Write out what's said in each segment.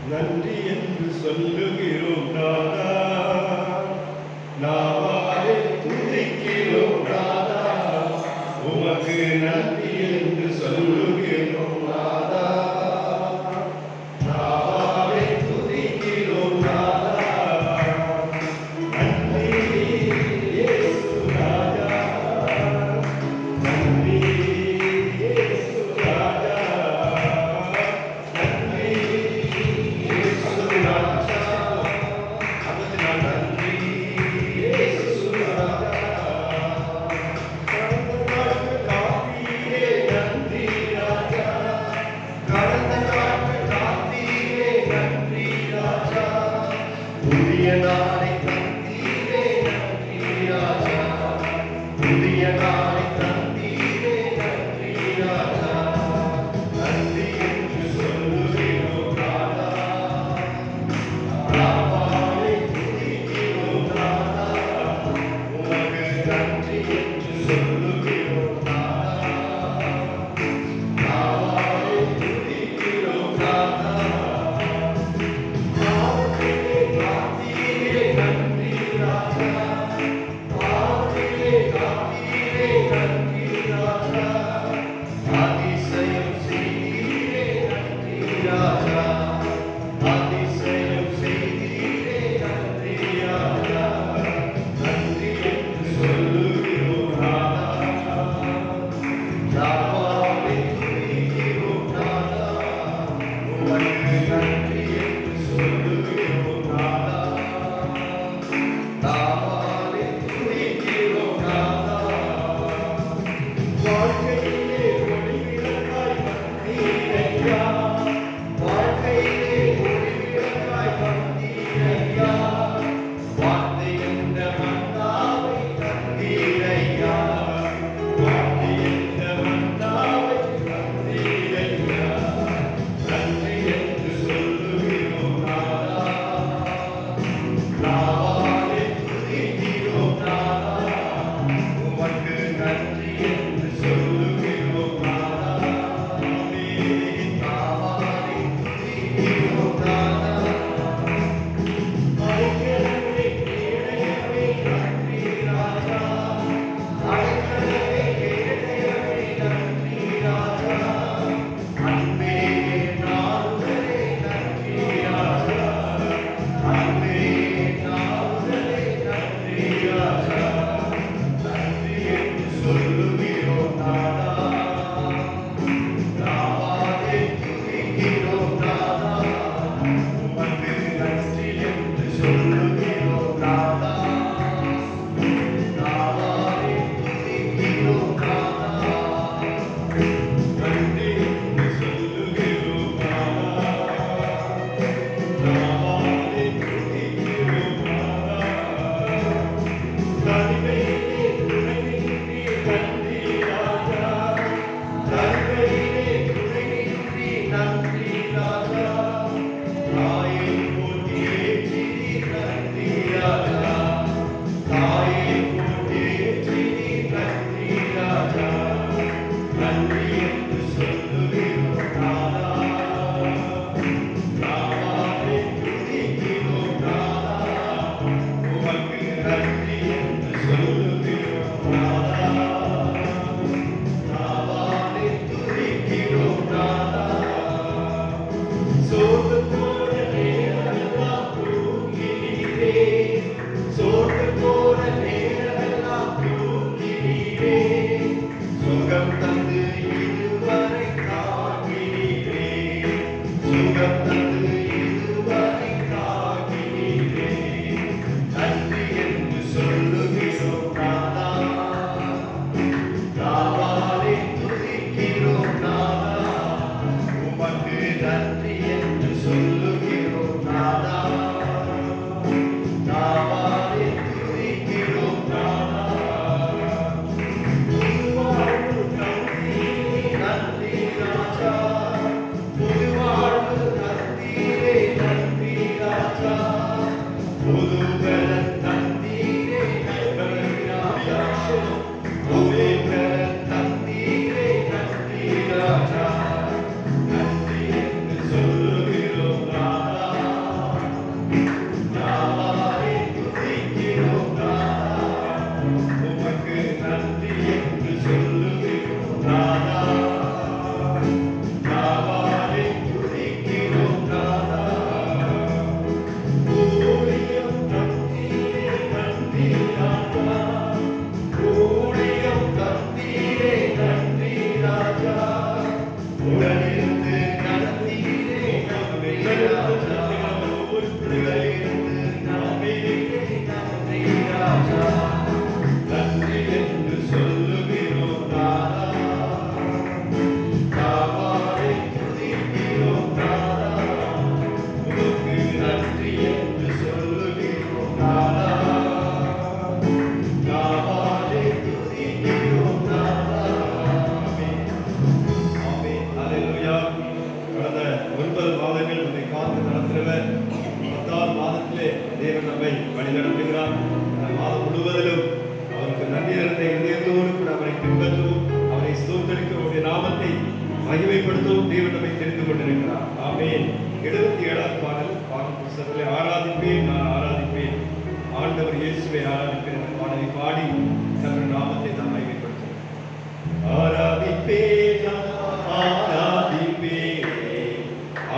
நன்றி என்று சொல்லுகிறோம் நாதா, நாவாலே துதிக்கிறோம் நாதா, உமக்கு நன்றி என்று சொல்லுகிறோம் நாதா, நாவாலே துதிக்கிறோம் நாதா. நன்றி இயேசு ராஜா, நன்றி இயேசு ராஜா, நன்றி இயேசு ராஜா. நன்றி என்று சொல்லுகிறோம் நாதா. நாவாலே துதிக்கிறோம் நாதா. உமக்கு நன்றி என்று சொல்லுகிறோம் நாதா. நாவாலே துதிக்கிறோம் நாதா. ஆமென். ஆமென். அல்லேலூயா. கடந்த 9 மாதங்கள் நம்மை காத்து நடத்துகிறவர் 10ஆம் மாதத்திலே தேவன் நம்மை வழிநடத்துகிறார். இந்த மாதம் முழுவதிலும் அவருக்கு நன்றி நிறைந்த இதயத்தோடு கூட அவரை பின்பற்றவும், அவரை ஸ்தோத்தரிக்க, அவருடைய நாமத்தை மகிமைப்படுத்தவும் தேவன் நம்மை தெரிந்து கொண்டிருக்கிறார். ஆமென். 77ஆம் பாடல் புத்தகத்திலே ஆராதிப்பேன், நான் ஆராதிப்பேன், ஆண்டவர் இயேசுவை ஆராதிப்பேன் என்ற பாடலை பாடி தன்னுடைய நாமத்தை நாம் மகிமைப்படுத்துவோம். ஆராதிப்பேன், நான் ஆராதிப்பேன்,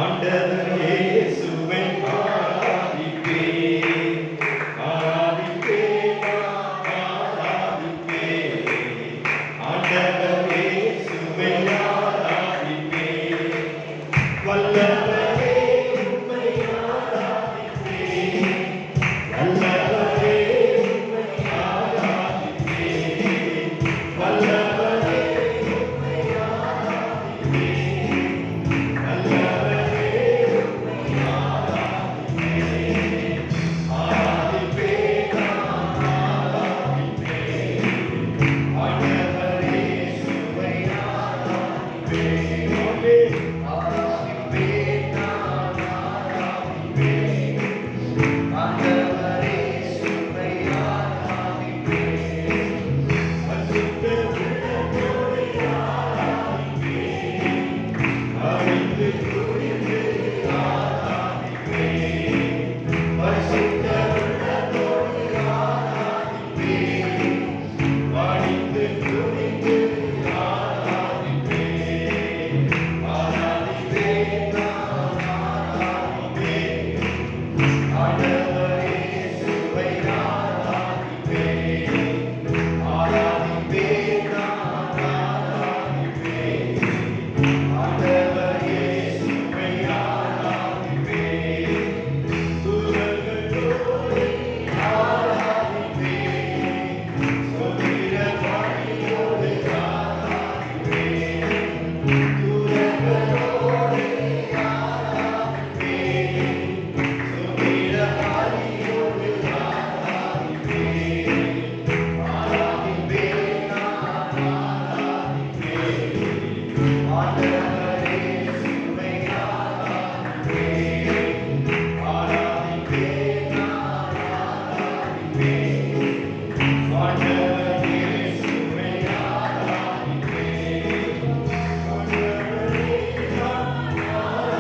ஆண்டவர் இயேசுவை ஆராதிப்பேன். ஆராதிப்பேன், நான் ஆராதிப்பேன், ஆண்டவர் இயேசுவை ஆராதிப்பேன். வல்லவரே உம்மை ஆராதிப்பேன், வல்லவரே உம்மை ஆராதிப்பேன், வல்லவரே உம்மை ஆராதிப்பேன், வல்லவரே உம்மை ஆராதிப்பேன். ஆராதிப்பேன், நான் ஆராதிப்பேன், ஆண்டவர் இயேசுவை ஆராதிப்பேன். ஆராதிப்பேன், நான் ஆராதிப்பேன், ஆண்டவர் இயேசுவை ஆராதிப்பேன். பரிசுத்த உள்ளத்தோடு ஆராதிப்பேன், அறிந்து துதித்து ஆராதிப்பேன். பரிசுத்த உள்ளத்தோடு ஆராதிப்பேன், அறிந்து துதித்து ஆராதிப்பேன். ஆராதிப்பேன், நான் ஆராதிப்பேன், ஆண்டவர் இயேசுவை ஆராதிப்பேன். ஆராதிப்பேன், நான் ஆராதிப்பேன், ஆண்டவர் இயேசுவை ஆராதிப்பேன். தூதர்களோடு ஆராதிப்பேன், சொல்லிட பணியோடு ஆராதிப்பேன். தூதர்களோடு ஆராதிப்பேன், சொல்லிட பணியோடு ஆராதிப்பேன். ஆராதிப்பேன், நான் ஆராதிப்பேன், ஆண்டவர் இயேசுவை ஆராதிப்பேன். ஆராதிப்பேன், நான் ஆராதிப்பேன், ஆண்டவர் இயேசுவை ஆராதிப்பேன். ஆண்டவரை நான்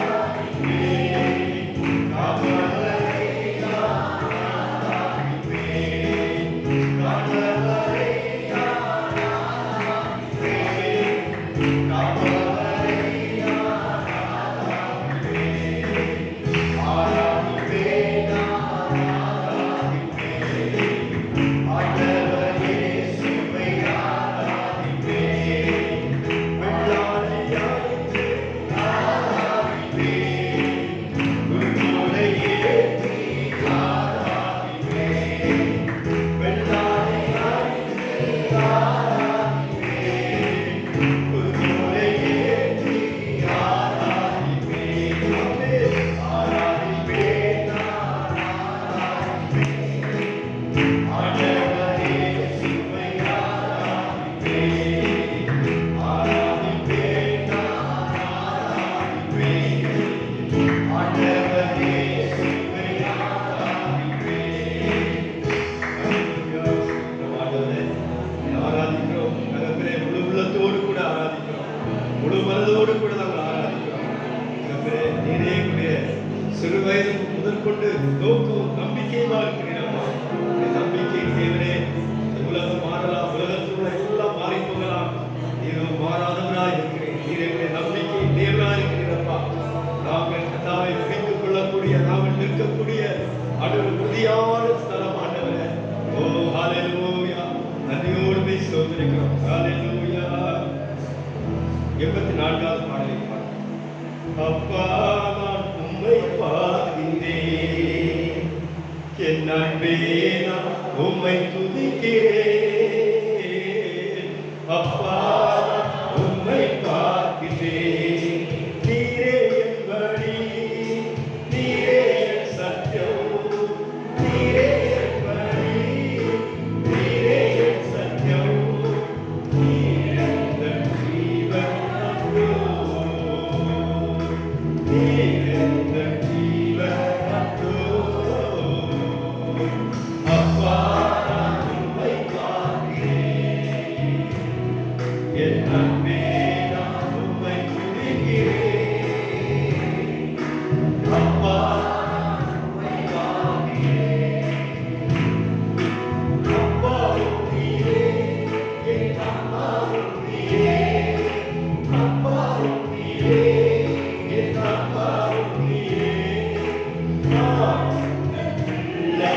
ஆராதிப்பேன், ஆண்டவரை நான் ஆராதிப்பேன், ஆண்டவரை நான் ஆராதிப்பேன், ஆண்டவரை நான் ஆராதிப்பேன். ஆராதிப்பேன், நான் ஆராதிப்பேன், ஆண்டவர் இயேசுவை ஆராதிப்பேன். வெள்ளாடையாய்த்து ஆராதிப்பேன், குருமுலை ஏற்றி ஆராதிப்பேன். வெள்ளாடையாய்த்து ஆராதிப்பேன், குருமுலை ஏற்றி ஆராதிப்பேன். ஆராதிப்பேன், நான் ஆராதிப்பேன், ஆண்டவர் இயேசுவை ஆராதிப்பேன். ஆராதிப்பேன், நான் ஆராதிப்பேன், ஆண்டவர் இயேசுவை ஆராதிப்பேன். அல்லேலூயா. ஆண்டவரே, உம்மை ஆராதிக்கிறோம். தகப்பனே, முழு உள்ளத்தோடு கூட ஆராதிக்கிறோம், முழு மனதோடு கூட நாங்கள் ஆராதிக்கிறோம். தகப்பனே, நீரே எங்களுடைய சிறு வயது முதற்கொண்டு நோக்கும் நம்பிக்கையுமா இருக்கிறீரப்பா. உம்முடைய நம்பிக்கை தேவனே, இந்த உலகம் மாறலாம், உலகத்தில் உள்ள எல்லாம் மாறி போகலாம், நீரோ மாறாதவராய் இருக்கிறீர். நீர் எங்களுடைய நம்பிக்கை தேவனாய் இருக்கிறீரப்பா. நாங்கள் கர்த்தாவை பிடித்துக் கொள்ளக்கூடிய, நாங்கள் நிற்கக்கூடிய அது ஒரு உறுதியான ஸ்தலம் ஆண்டவரே. ஓ ஹalleluya. நன்றியோடு போய் ஸ்தோத்திரிக்கிறோம். ஹalleluya. 84வது பாடலை பாடுவோம். அப்பா, நான் உம்மை பார்க்கிறேன், என் அன்பே நான் உம்மை துதிக்கிறேன் அப்பா உம்மை பார்க்கிறேன் நீரே என் வழி நீரே என் சத்தியம் நீரே என் வழி நீரே என் சத்தியம் நீரே என் ஜீவன் நீரே என் ஜீவன் அப்பா நான் உம்மை பார்க்கிறேன் என் அன்பே நான் உம்மை துதிக்கிறேன் அப்பா நான் உம்மை பார்க்கிறேன் அப்பாவும் நீரே என் அம்மாவும் நீரே அப்பாவும் நீரே என் அம்மாவும் நீரே நான் பிள்ளை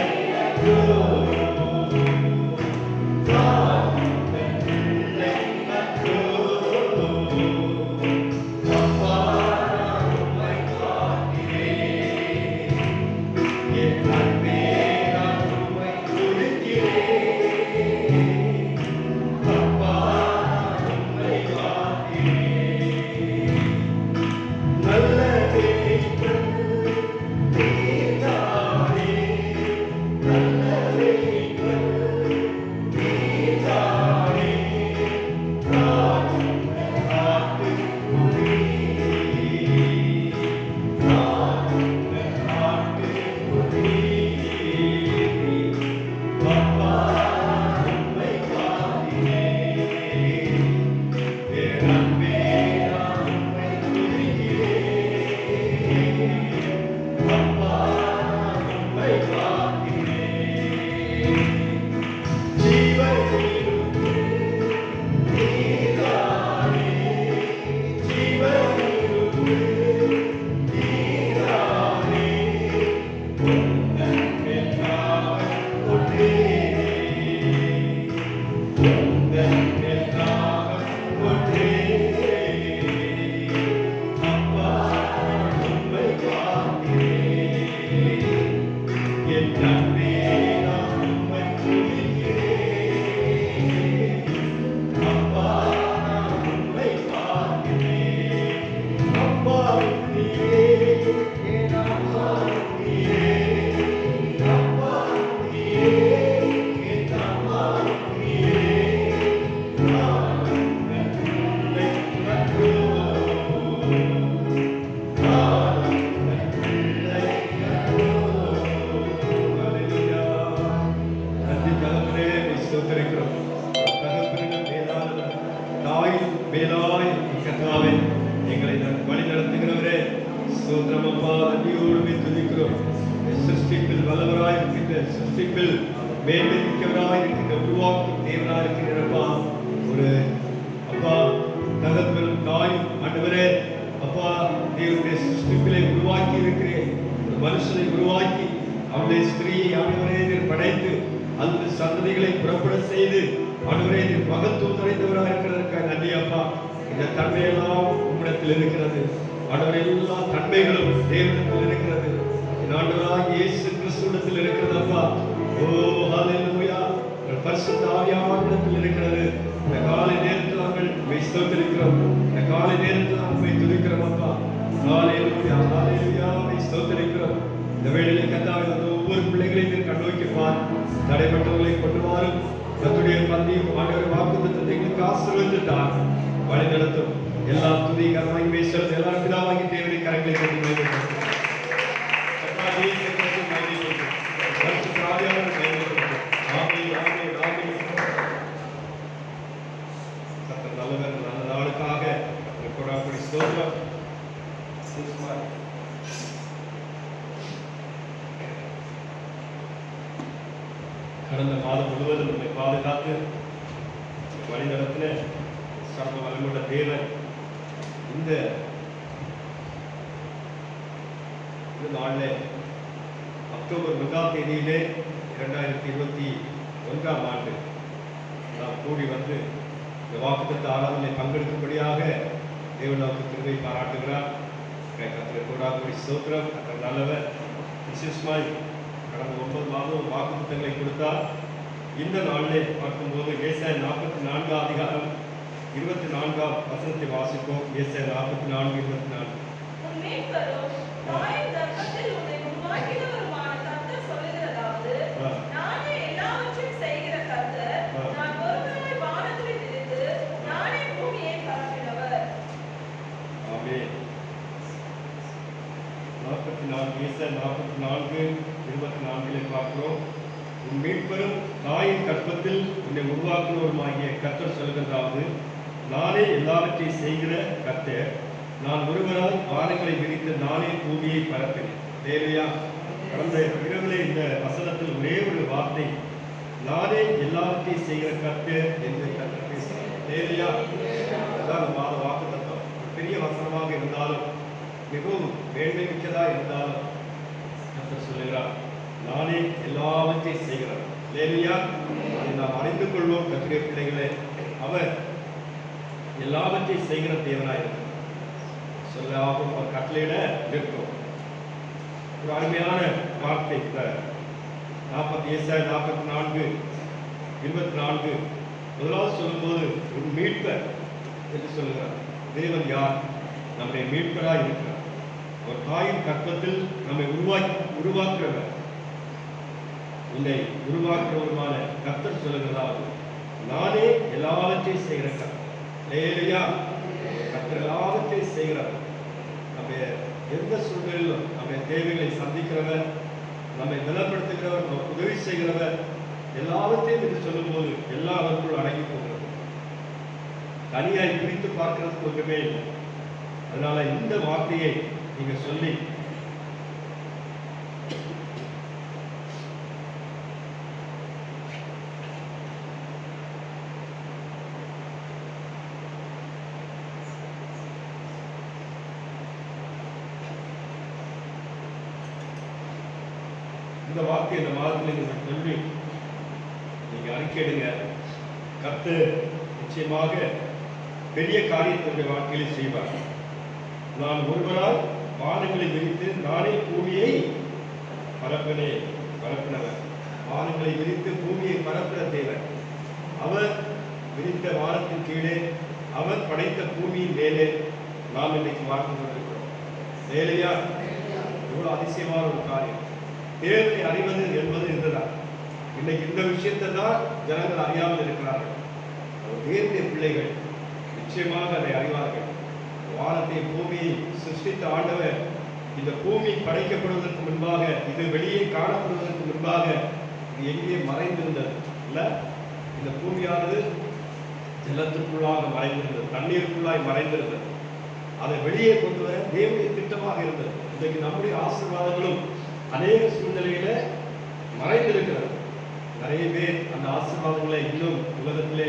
மனுஷனை உருவாக்கி அவனுடைய ஸ்திரீயை ஆண்டவரே படைத்து அந்த சந்ததிகளை புறப்பட செய்து ஆண்டவரே மகத்துவம் நிறைந்தவராக இருக்கிறதற்காக நன்றி அப்பா. இந்த தன்மையெல்லாம் உம்மிடத்தில் இருக்கிறது ஆண்டவரே, எல்லா தன்மைகளும் தேவனிடத்தில் இருக்கிறது. ஆண்டவராக இயேசு கிறிஸ்துவிடத்தில் இருக்கிறது அப்பா. ஓ ஹல்லேலூயா, பரிசுத்த ஆவியானவரிடத்தில் இருக்கிறது. இந்த காலை நேரத்தில் நாங்கள் ஸ்தோத்திரிக்கிறோம். இந்த காலை நேரத்தில் நாங்கள் துதிக்கிறோம் அப்பா. ஹல்லேலூயா ஹல்லேலூயா, ஸ்தோத்திரிக்கிறோம். இந்த வேளையிலே கர்த்தாவே ஒவ்வொரு பிள்ளைகளையும் கண்ணோக்கி பார். தடைப்பட்டவர்களை கொண்டு வாரும். கர்த்தருடைய பந்தியும் ஆண்டவர் வாக்குத்தத்தத்தை எங்களுக்கு ஆசீர்வதித்தார். வழி நடத்தும். எல்லா துதி கனமாய் பேசுறது எல்லா பிதாவாகி தேவனை கரங்களை கொண்டு மேற்கொள்ளும். நல்லவர், நல்ல நாளுக்காக ஸ்தோத்திரம். கடந்த மாதம் முழுவதும் நம்மை பாதுகாத்து வழி நடத்தின சர்வ வல்லமையுள்ள தேவன் இந்த நாளில் அக்டோபர் 1ஆம் தேதியிலே 2021ஆம் ஆண்டு நாம் கூடி வந்து இந்த வாக்குத்தத்த ஆராதனை பங்கெடுக்கும்படியாக தேவன் நமக்கு கிருபை பாராட்டுகிறார். கர்த்தருக்கு கோடான கோடி ஸ்தோத்திரம். கர்த்தர் நல்லவர். விசேஷமாய் கடந்த 9 மாதம் வாக்குத்தத்தங்களை கொடுத்தார். இந்த நாளிலே பார்க்கும்போது ஏசாயா 44 அதிகாரம் 24 வசனத்தை வாசிப்போம். ஏசாயா 44 24. உன் மீட்பரும் தாயின் கர்ப்பத்தில் உன்னை உருவாக்கினவருமான கர்த்தர் சொல்லுகிறதாவது, நானே எல்லாவற்றையும் செய்கிற கர்த்தர், நான் ஒருவராய் வானத்தை விரித்து நானே பூமியை பரப்பினவர். ஆமென். 44 ஏசாயா 44 24 பார்க்கிறோம். உன் மீட்பரும் தாயின் கர்ப்பத்தில் உன்னை உருவாக்குனவருமாகிய கர்த்தர் சொல்லுகிறதாவது, நானே எல்லாவற்றையும் செய்கிற கர்த்தர், நான் ஒருவரால் வானங்களை விரித்து நானே பூமியை பரப்பினேன். தேவையா? கடந்த இரவிலே இந்த வசனத்தில் ஒரே ஒரு வார்த்தை, நானே எல்லாவற்றையும் செய்கிற கர்த்தர் என்று கர்த்தர் பேசுகிறார். தேவையா? அதான் மாத வாக்கு தத்துவம். பெரிய வசனமாக இருந்தாலும், மிகவும் வேண்மை மிக்கதா இருந்தாலும் கர்த்தர் சொல்லுகிறார், நானே எல்லாவற்றையும் செய்கிறார். லேலியா, அதை நாம் அறிந்து கொள்வோம். கர்த்தருடைய பிள்ளைகளே, அவர் எல்லாவற்றையும் செய்கிற தேவனாயிருக்கிறார். சொல்லாகும் அவர் கட்டளையிட நிற்கும். ஒரு அருமையான வார்த்தை. 44 24 முதலாவது சொல்லும்போது ஒரு மீட்பர் என்று சொல்லுகிறார். தேவன் யார்? நம்முடைய மீட்பராக இருக்கிறார். அவர் தாயின் கர்ப்பத்தில் நம்மை உருவாக்குறவர். உன்னை உருவாக்குறவருமான கர்த்தர் சொல்லுகிறதாவது, நானே எல்லாவற்றையும் செய்கிற கர்த்தர். கர்த்தர் எல்லாவற்றையும் செய்கிறவர். நம்ம எந்த சூழ்நிலையிலும் நம்ம தேவைகளை சந்திக்கிறவர், நம்மை பலப்படுத்துகிறவர், நமக்கு உதவி செய்கிறவர், எல்லாவற்றையும் என்று சொல்லும்போது எல்லாவற்றுள் அடங்கி போகிறது. தனியாய் பிரித்து பார்க்கிறதுக்கு ஒன்றுமே இல்லை. அதனால இந்த வார்த்தையை நீங்க சொல்லி இந்த வார்த்தை இந்த மாதத்தில் நீங்கள் சொல்லி நீங்க அறிக்கையிடுங்க. கர்த்தர் நிச்சயமாக பெரிய காரியத்தை வாழ்க்கையில் செய்வார். நான் ஒருவரால் வானங்களை விரித்து நானே பூமியை பரப்பினவர். வானங்களை விரித்து பூமியை பரப்புகிற தேவன். அவர் விரித்த வானத்தின் கீழே, அவர் படைத்த பூமியின் மேலே நாம் இன்னைக்கு வாழ்ந்து கொண்டிருக்கிறோம். வேலையா? எவ்வளவு அதிசயமான ஒரு காரியம். தேவனை அறிவது என்பது இதுதான். இன்னைக்கு இந்த விஷயத்தை தான் ஜனங்கள் அறியாமல் இருக்கிறார்கள். தேவனுடைய பிள்ளைகள் நிச்சயமாக அதை அறிவார்கள். வானத்தை பூமியை சிருஷ்டித்த ஆண்டவர் இந்த பூமி படைக்கப்படுவதற்கு முன்பாக, இது வெளியே காணப்படுவதற்கு முன்பாக இது எங்கே மறைந்திருந்தது இல்ல? இந்த பூமியானது ஜலத்திற்குள்ளாக மறைந்திருந்தது, தண்ணீருக்குள்ளாய் மறைந்திருந்தது. அதை வெளியே கொண்டு வர தேவனுடைய திட்டமாக இருந்தது. இன்றைக்கு நம்முடைய ஆசீர்வாதங்களும் அநேக சூழ்நிலையில மறைந்திருக்கிறது. நிறைய பேர் அந்த ஆசீர்வாதங்களை இன்னும் உலகத்திலே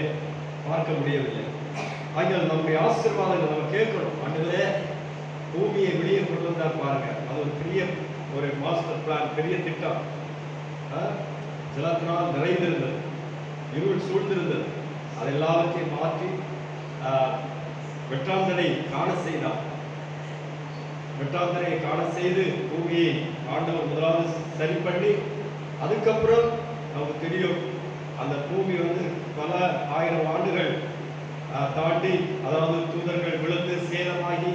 பார்க்க முடியவில்லை. ஆகியால் நம்முடைய ஆசீர்வாதங்கள் நம்ம கேட்கிறோம். ஆண்டவரே, பூமியை வெளியே கொண்டு வந்தார் பாருங்க. அது ஒரு பெரிய ஒரு மாஸ்டர் பிளான், பெரிய திட்டம். ஜலத்தினால் நிறைந்திருந்தது, இருள் சூழ்ந்திருந்தது. அது எல்லாவற்றையும் மாற்றி வெற்றாந்தரை காண செய்தார். வெட்டாந்தரையை காண செய்து பூமியை ஆண்டவர் முதலாவது சரி பண்ணி, அதுக்கப்புறம் நமக்கு தெரியும் அந்த பூமி பல ஆயிரம் ஆண்டுகள் தாண்டி, அதாவது தூதர்கள் விழுந்து சேதமாகி,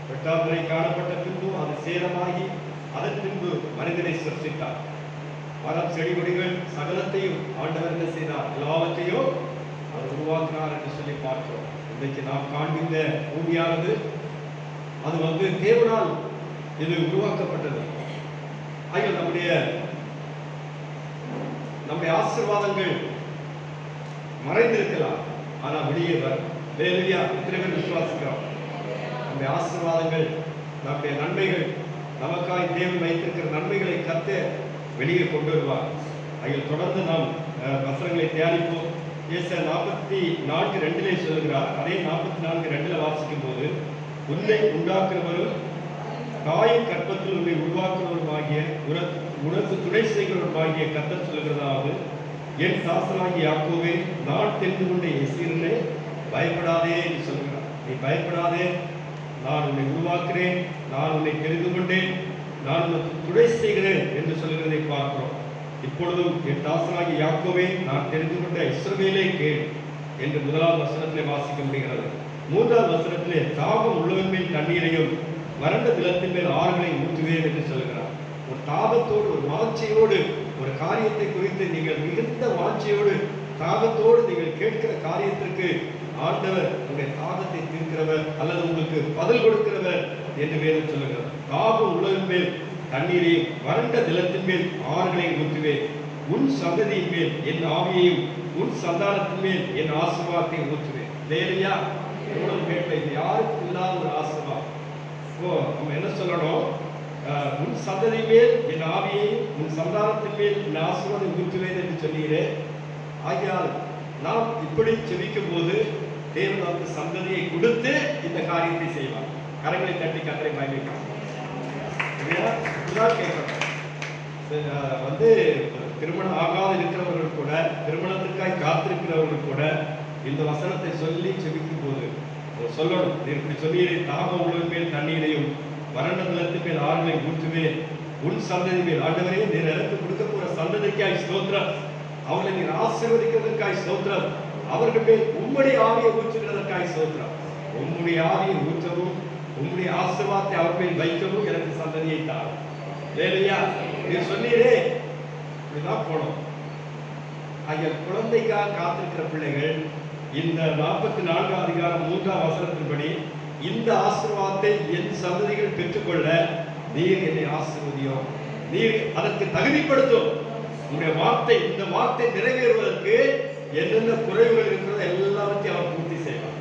வெட்டாந்தரை காணப்பட்ட பின்பு அது சேதமாகி, அதன் பின்பு மனிதனை சிருஷ்டித்தார். மரம் செடி கொடிகள் சகலத்தையும் ஆண்டவர் என்ன செய்தார்? எல்லாவற்றையும் அவர் உருவாக்கினார் என்று சொல்லி பார்க்கிறோம். இன்றைக்கு நாம் காண்கின்ற பூமியானது அது தேவனால் இது உருவாக்கப்பட்டது. ஆகிய நம்முடைய ஆசீர்வாதங்கள் மறைந்திருக்கலாம், ஆனால் வெளியே வரும். வேலையா எத்தனை பேர் விசுவாசிக்கிறோம்? நம்முடைய ஆசீர்வாதங்கள், நம்முடைய நன்மைகள், நமக்காய் தேவன் வைத்திருக்கிற நன்மைகளை கத்த வெளியே கொண்டு வருவார். அதில் தொடர்ந்து நாம் வசனங்களை தியானிப்போம். ஏசாயா 44:2 சொல்லுகிறார். அதே 44:2 வாசிக்கும் போது, உன்னை உண்டாக்குறவரும் தாயின் கற்பத்தில் உன்னை உருவாக்குறவருமாகிய உனக்கு துணை செய்கிறவருமாகிய கர்த்தர் சொல்லுகிறதாவது, என் தாசனாகிய யாக்கோபே, நான் தெரிந்து கொண்ட எசீரனே, பயப்படாதே என்று சொல்கிறார். நீ பயப்படாதே, நான் உன்னை உருவாக்குறேன், நான் உன்னை தெரிந்து கொண்டேன், நான் உனக்கு துணை செய்கிறேன் என்று சொல்கிறதை பார்க்கிறோம். இப்பொழுதும் என் தாசனாகிய யாக்கோபே, நான் தெரிந்து கொண்ட இஸ்ரவேலே கேள் என்று 1வது வசனத்திலே வாசிக்க முடிகிறது. 3வது வசனத்திலே தாகம் உள்ளவன் மேல் தண்ணீரையும் வறண்ட நிலத்தின் மேல் ஆறுகளை ஊற்றுவேன் என்று சொல்கிறார். ஒரு தாகத்தோடு, ஒரு வாஞ்சையோடு, ஒரு காரியத்தை குறித்து நீங்கள் மிகுந்த வாஞ்சையோடு தாகத்தோடு நீங்கள் கேட்கிற காரியத்திற்கு ஆண்டவர் உங்களுடைய தாகத்தை தீர்க்கிறவர் அல்லது உங்களுக்கு பதில் கொடுக்கிறவர் என்று வேதம் சொல்லுகிறார். தாகம் உள்ளவன் மேல் தண்ணீரையும் வறண்ட நிலத்தின் மேல் ஆறுகளை ஊற்றுவேன். உன் சந்ததியின் மேல் என் ஆவியையும் உன் சந்தானத்தின் மேல் என் ஆசீர்வாதத்தை ஊற்றுவேன். இல்லையா? எவ்வளவு கேட்பேன். இது யாருக்கு இல்லாத ஒரு ஆசீர்வாதம். நம்ம என்ன சொல்லணும்? உன் சந்ததி மேல் என் ஆவியையும் உன் சந்தானத்தின் மேல் என் ஆசீர்வாதத்தை ஊற்றுவேன் என்று சொல்கிறேன். ஆகையால் நாம் இப்படி செபிக்கும் போது தேவன் நமக்கு சந்ததியை கொடுத்து இந்த காரியத்தை செய்வார். கரங்களை தட்டி கத்தரை பயணிக்கலாம். வந்து திருமணம் ஆகாத இருக்கிறவர்கள் கூட, திருமணத்திற்காய் காத்திருக்கிறவர்கள் கூட இந்த வசனத்தை சொல்லி செபிக்கும் போது சொல்லணும். இப்படி சொல்லி தாகம் உள்ளவன் மேல் தண்ணீரையும் வறண்ட நிலத்தின் மேல் ஆறுகளை ஊற்றுவேன். உன் சந்ததி மேல் ஆண்டவரே, நீர் எனக்கு கொடுக்க போற சந்ததிக்காய் ஸ்தோத்திரம். அவர்களை நீர் ஆசீர்வதிக்கிறதற்காய் ஸ்தோத்திரம். அவர்கள் மேல் உம்முடைய ஆவியை ஊற்றுகிறதற்காய் ஸ்தோத்திரம். உம்முடைய ஆவியை ஊற்றவும் உம்முடைய ஆசீர்வாதத்தை அவர் மேல் வைக்கவும் எனக்கு சந்ததியை தாரும். இல்லையா? நீர் சொன்னீரே, இப்படிதான் போனோம். ஆகிய குழந்தைக்காக காத்திருக்கிற பிள்ளைகள் இந்த 44 அதிகாரம் 3ஆம் வசனத்தின்படி இந்த ஆசீர்வாதத்தை என் சந்ததிகள் பெற்றுக்கொள்ள நீர் என்னை ஆசீர்வதியும், நீர் அதற்கு தகுதிப்படுத்தும். உங்களுடைய வார்த்தை, இந்த வார்த்தை நிறைவேறுவதற்கு என்னென்ன குறைவுகள் இருக்கிறதோ எல்லாவற்றையும் அவர் பூர்த்தி செய்வார்.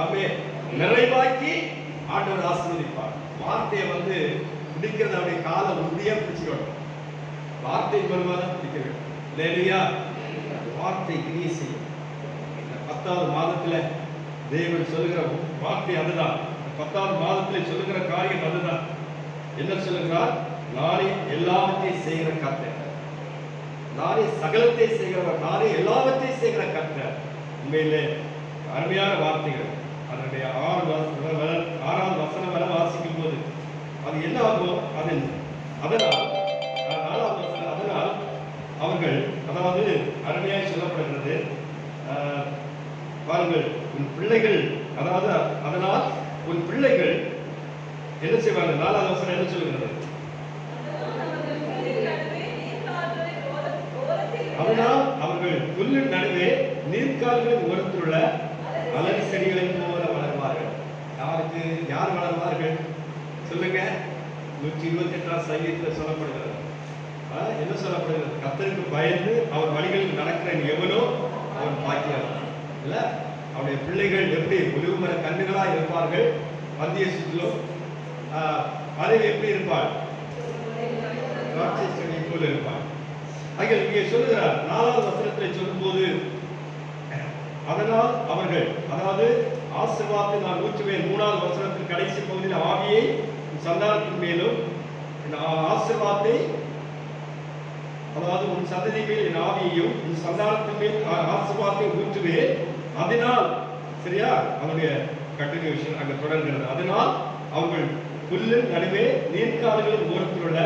ஆமென். நிறைவாக்கி ஆண்டவர் ஆசீர்வதிப்பார். வார்த்தையை வந்து பிடிக்கிறது அவருடைய காலை உறுதியா பிடிச்சுக்கணும். வார்த்தை வருவாதான் பிடிக்க வேண்டும். இல்லையா? வார்த்தை கிரியை செய்யும். 10வது மாதத்துல தேவன் சொல்லுகிற வார்த்தை அதுதான். 10வது மாதத்துல சொல்லுகிற காரியம் அதுதான். என்ன சொல்லுகிறார்? நானே எல்லாவற்றையும் செய்கிற கர்த்தர், நானே சகலத்தை செய்கிறவர், நானே எல்லாவற்றையும் செய்கிற கர்த்தர். உண்மையிலே அருமையான வார்த்தைகள். அதனுடைய 6வது வசனம் வரை வாசிக்கும் போது அது என்ன ஆகும்? அதனால் 4வது வசனம், அதனால் அவர்கள், அதாவது அருமையாய் சொல்லப்படுகிறது பாருங்கள், உன் பிள்ளைகள், அதாவது அதனால் உன் பிள்ளைகள் என்ன செய்வாங்க? 4வது வசனம் என்ன சொல்லுகிறது? அதனால் அவர்கள் புல்லின் நடுவே நீர்க்கால்களின் ஓரத்திலுள்ள அலரி செடிகளை போல வளர்வார்கள். யாருக்கு யார் வளர்வார்கள் சொல்லுங்க? 128ஆம் சங்கீதத்தில் சொல்லப்படுகிறது. என்ன சொல்லப்படுகிறது? கர்த்தருக்கு பயந்து அவர் வழிகளில் நடக்கிற எவனோ அவன் பாக்கியவான். இல்ல, அவருடைய பிள்ளைகள் எப்படி ஒளிவுமர கண்ணுகளா இருப்பார்கள், மத்திய சுற்றிலும் பறவை எப்படி இருப்பாள்? திராட்சை செடி போல இருப்பாள். ஆகிய இங்கே சொல்லுகிறார் 4வது வசனத்தில் சொல்லும்போது, அதனால் அவர்கள், அதாவது ஆசீர்வாதத்தை நான் ஊற்றுவேன். 3வது வசனத்தின் கடைசி பகுதியில் ஆவியை சந்தானத்தின் மேலும் ஆசீர்வாதத்தை, அதாவது உன் சந்ததி மேல் என் ஆவியையும் உன் சந்தானத்தின் மேல் ஆசீர்வாதத்தை ஊற்றுவேன். அதனால், சரியா, அவருடைய கண்டினியூஷன் அங்க தொடர்கிறது. அதனால் அவர்கள் புல்லின் நடுவே நீர்க்கால்களின் ஓரத்தில் உள்ள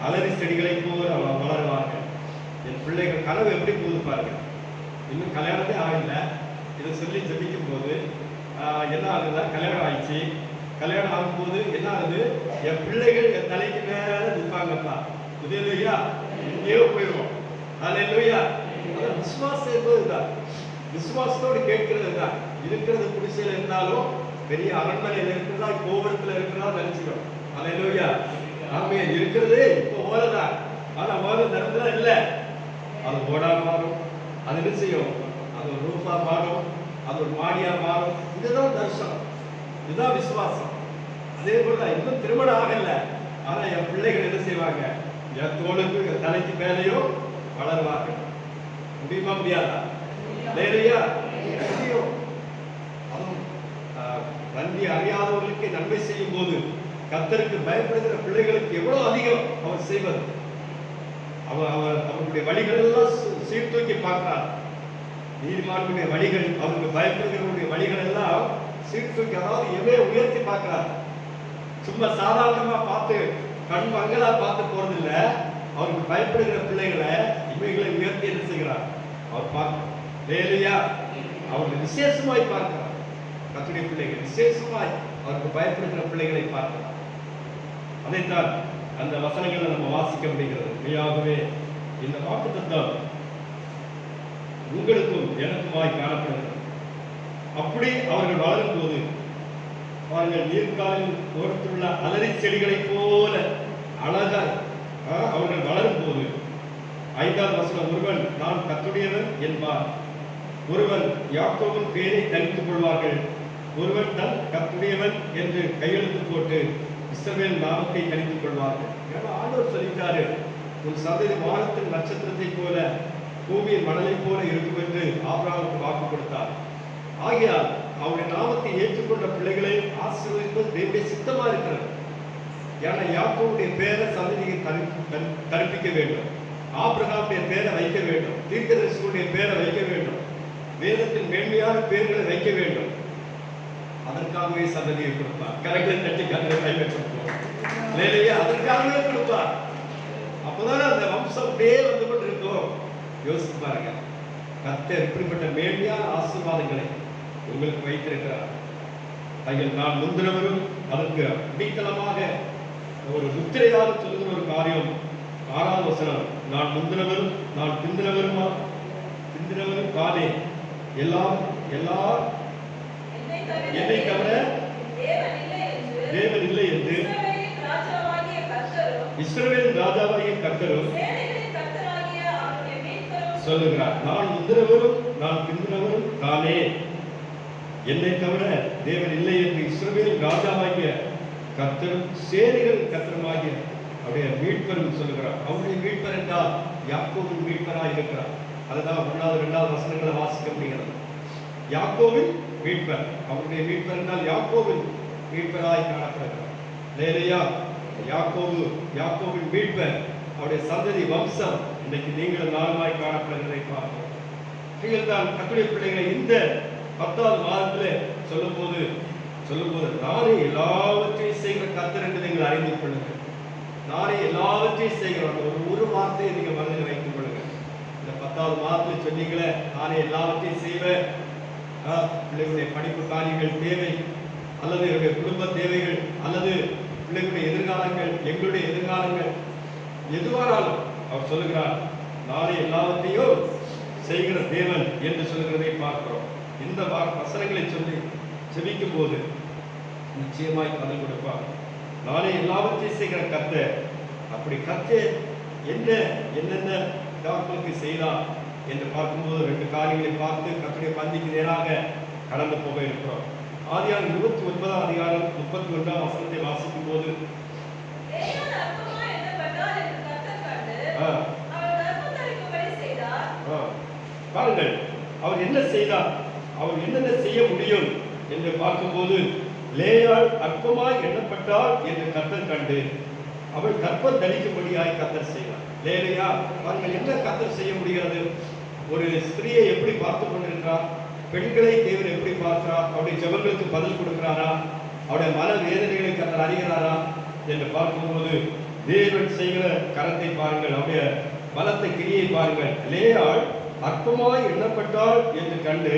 அலரி செடிகளை போல வளருவார்கள். என் பிள்ளைகள் கனவு எப்படி போகுது பாருங்க. இன்னும் கல்யாணமே ஆகல. இதை சொல்லி ஜபிக்கும் போது என்ன ஆகுதுன்னா, கல்யாணம் ஆயிடுச்சு. கல்யாணம் ஆகும்போது என்ன ஆகுது? என் பிள்ளைகள் என் தலைக்கு மேல நிற்பாங்கப்பா. இல்லையா? எங்கேயோ போயிடுவோம். இல்லையா? விசுவாசம் என்பதுதான், விசுவாசத்தோடு கேட்கிறது தான். இருக்கிறது குடிசையில் இருந்தாலும் பெரிய அரண்மனையில் இருக்கிறதா, கோபுரத்தில் இருக்கிறதா நினைச்சுக்கணும். அல்லேலூயா. ஆமென். இருக்கிறது இப்போ ஓரதான். ஆனா ஓர நிறத்துல இல்ல. அது ஓடா மாறும். அது என்ன செய்யும்? அது ஒரு ரூபா மாறும், அது ஒரு மாடியா மாறும். இதுதான் தரிசனம், இதுதான் விசுவாசம். அதே போல இன்னும் திருமணம் ஆகல, ஆனா என் பிள்ளைகள் என்ன செய்வாங்க? என் தோளுக்கு என் தலைக்கு மேலேயும் வளருவார்கள். முடியுமா? முடியாதா? இல்லையா? முடியும். அதுவும் நன்றி அறியாதவர்களுக்கு நன்மை செய்யும் போது கர்த்தருக்கு பயப்படுகிற பிள்ளைகளுக்கு எவ்வளவு அதிகம் அவர் செய்வது. அவருடைய வழிகள் எல்லாம் சீர்தூக்கி பார்க்கிறார். நீதிமான்களுடைய வழிகள், அவருக்கு பயப்படுகிறவருடைய வழிகள் எல்லாம் சீர்தூக்கி, அதாவது எவ்வளவு உயர்த்தி பார்க்கிறார். சும்மா சாதாரணமா பார்த்து கண் மங்களா பார்த்து போறது இல்ல, அவருக்கு பயப்படுகிற பிள்ளைகளை இவைகளை உயர்த்தி என்ன செய்கிறார்? அவர் பார்க்க இல்லையா? அவர்கள் விசேஷமாய் பார்க்கிறார். கர்த்தருடைய பிள்ளைகள் விசேஷமாய் அவருக்கு பயப்படுகிற பிள்ளைகளை பார்க்கிறார். அதைத்தான் அந்த வசனங்களை நம்ம வாசிக்க முடிகிறது. மெய்யாகவே இந்த வாக்குத்தத்தம் உங்களுக்கும் எனக்குமாய் காணப்படுகிறது. அப்படி அவர்கள் வளரும் போது அவர்கள் நீர்காலில் ஓரத்துள்ள அலரி செடிகளைப் போல அழகாய் அவர்கள் வளரும் போது 5வது வசனம், ஒருவன் நான் கர்த்தருடையவன் என்பார், ஒருவன் யாக்கோபின் பேரை தரித்துக் கொள்வார்கள், ஒருவன் தன் கர்த்தருடையவன் என்று கையெழுத்து போட்டு இஸ்ரவேல் நாமத்தை தரித்துக் கொள்வார்கள். ஆண்டவர் சொல்லிட்டாரு, உன் சந்ததி வானத்தின் நட்சத்திரத்தை போல பூமியின் மணலை போல இருக்கும் என்று ஆபிரகாமுக்கு வாக்கு கொடுத்தார். ஆகையால் அவருடைய நாமத்தை ஏற்றுக்கொண்ட பிள்ளைகளை ஆசீர்வதிப்பது தேவனுடைய சித்தமா இருக்கிறது. ஏன்னா யாக்கோபுடைய பேரை சந்ததியை கற்பிக்க வேண்டும், ஆபிரகாமுடைய பேரை வைக்க வேண்டும், தீர்க்கதரிசிகளுடைய பேரை வைக்க வேண்டும், வேதத்தின் மேன்மையான பேர்களை வைக்க வேண்டும். அதற்காகவே சந்ததியை கொடுப்பார். கரைகளை தட்டி கரை கைப்பற்றுவோம், அதற்காகவே கொடுப்பார். அப்பதான் அந்த வம்சம் அப்படியே வந்து கொண்டு இருக்கும். யோசித்து பாருங்க, கர்த்தர் இப்படிப்பட்ட மேன்மையான ஆசீர்வாதங்களை உங்களுக்கு வைத்திருக்கிறார். அதில் நான் முந்தினவரும் அதற்கு அடித்தளமாக ஒரு முத்திரையாக சொல்லுகிற ஒரு காரியம் 6வது வசனம், நான் முந்தினவரும் நான் பிந்தினவரும் காலே, எல்லாம் என்னை தவிர தேவன் இல்லை என்று இஸ்ரவேலின் ராஜாவாகிய கர்த்தரும் சொல்லுகிறார். நான் முந்தினவரும் நான் பிந்தினவரும் காலே, என்னை தவிர தேவன் இல்லை என்று இஸ்ரவேல் ராஜாவாகிய கர்த்தரும் சேனைகளின் கர்த்தருமாகிய அவருடைய மீட்பரும் சொல்லுகிறார். அவருடைய மீட்பர் என்றால் யாக்கோபின் மீட்பராக இருக்கிறார். அதுதான் 1வது 2வது வசனங்களை வாசிக்க முடிகிறது. யாக்கோபின் மீட்பர், அவருடைய மீட்பர் என்றால் யாக்கோபின் மீட்பராய் காணப்படுகிறார். இல்லையா? யாக்கோபின் மீட்பர், அவருடைய சந்ததி வம்சம் இன்னைக்கு நீங்களும் நாளுமாய் காணப்படுகிறதை பார்க்கிறோம். நீங்கள் தான் கர்த்தருடைய பிள்ளைகளை இந்த 10வது மாதத்துல சொல்லும் போது நானே எல்லாவற்றையும் செய்கிற கர்த்தர் என்று நீங்கள் அறிந்து கொள்ளுங்கள். நானே எல்லாவற்றையும் செய்கிறோம். ஒரு வார்த்தையை நீங்க மனதில் வைத்துக் கொள்ளுங்கள். இந்த 10வது மாதத்துல சொன்னீங்களே, நானே எல்லாவற்றையும் செய்வேன். பிள்ளைகளுடைய படிப்பு காரியங்கள் தேவை, அல்லது என்னுடைய குடும்ப தேவைகள், அல்லது பிள்ளைகளுடைய எதிர்காலங்கள், எங்களுடைய எதிர்காலங்கள் எதுவானாலும் அவர் சொல்லுகிறார், நானே எல்லாவற்றையும் செய்கிற தேவன் என்று சொல்லுகிறதை பார்க்கிறோம். இந்த வசனங்களை சொல்லி செபிக்கும் போது நிச்சயமாய் பதில் கொடுப்பார். நானே எல்லாவற்றையும் செய்கிற கர்த்தர். அப்படி கர்த்தர் என்னென்ன தாக்களுக்கு செய்தார் என்று பார்க்கும்போது 2 காரியங்களை பார்த்து கர்த்தருடைய பந்திக்கு நேராக கடந்து போக இருக்கிறோம். ஆதியாகமம் 29வது அதிகாரம் 31ஆம் வசனத்தை வாசிக்கும் போது பாருங்கள், அவர் என்ன செய்தார், அவர் என்னென்ன செய்ய முடியும் என்று பார்க்கும்போது, லேயாள் அற்பமாய் எண்ணப்பட்டாள் என்று கர்த்தர் கண்டு அவள் கர்ப்பம் தரிக்கும்படியாய் கர்த்தர் செய்தார். லேயா பாருங்கள், என்ன கர்த்தர் செய்ய முடியாது? ஒரு ஸ்திரியை எப்படி பார்த்து கொண்டிருக்கிறார், பெண்களை தேவன் எப்படி பார்க்கிறார், அவருடைய ஜெபங்களுக்கு பதில் கொடுக்கிறாரா, அவருடைய மன வேதனைகளை கர்த்தர் அறிகிறாரா என்று பார்க்கும்போது தேவன் செய்கிற கரத்தை பாருங்கள், அவருடைய பலத்தை கிரியை பாருங்கள். லேயாள் அற்பமாய் எண்ணப்பட்டாள் என்று கண்டு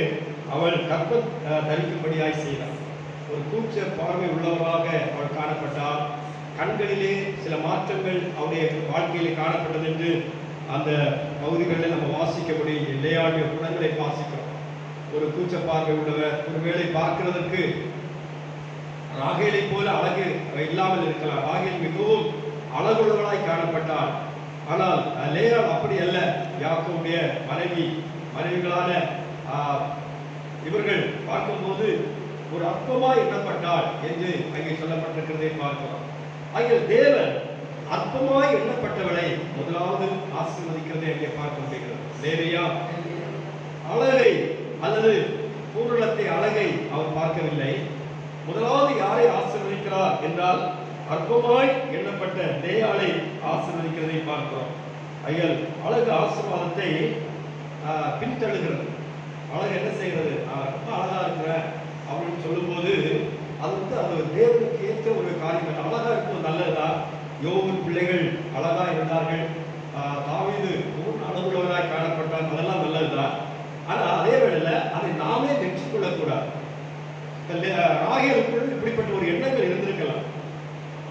அவள் கர்ப்பம் தரிக்கும்படியாய் செய்தார். ஒரு கூச்ச பார்வை உள்ளவராக அவள் காணப்பட்டால், கண்களிலே சில மாற்றங்கள் அவருடைய வாழ்க்கையிலே காணப்பட்டது என்று அந்த பகுதிகளில் நம்ம வாசிக்கபடி லேயாளுடைய குணங்களை வாசிக்கிறோம். ஒரு கூச்ச பார்வை உள்ளவர் ஒருவேளை பார்க்கிறதுக்கு ராகேலை போல அழகு இல்லாமல் இருக்கலாம். ராகேல் மிகவும் அழகுள்ளவளாய் காணப்பட்டாள். ஆனால் லேயாள் அப்படி அல்ல. யாக்கோபுடைய மனைவிகளான இவர்கள் பார்க்கும்போது ஒரு அற்பமாய் எண்ணப்பட்டாள் என்று அங்கே சொல்லப்பட்டிருக்கிறதை பார்க்கிறோம். ஆகிய தேவன் அற்பமாய் எண்ணப்பட்டவளை முதலாவது ஆசீர்வதிக்கிறதை அங்கே பார்க்க முடிகிறது. தேவையா அழகை அல்லது பூரணத்தை அழகை அவர் பார்க்கவில்லை. முதலாவது யாரை ஆசீர்வதிக்கிறார் என்றால் அற்பமாய் எண்ணப்பட்ட லேயாளை ஆசீர்வதிக்கிறதை பார்க்கிறோம். ஐயல் அழகு ஆசீர்வாதத்தை பின்தழுகிறது. அழகு என்ன செய்கிறது? ரொம்ப அழகா இருக்கிற அப்படின்னு சொல்லும்போது அது தேவனுக்கு ஏற்ற ஒரு காரியம். அழகா இருக்கும் நல்லதா, யோவின் பிள்ளைகள் அழகா இருந்தார்கள். தாவீது பூர்ண அளவுள்ளவராய் காணப்பட்டார். அதெல்லாம் நல்லதுதான். ஆனா அதே வேளையில அதை நாமே வெற்றி கொள்ளக்கூடாது. ராகேலுக்குள் இப்படிப்பட்ட ஒரு எண்ணங்கள் இருந்திருக்கலாம்.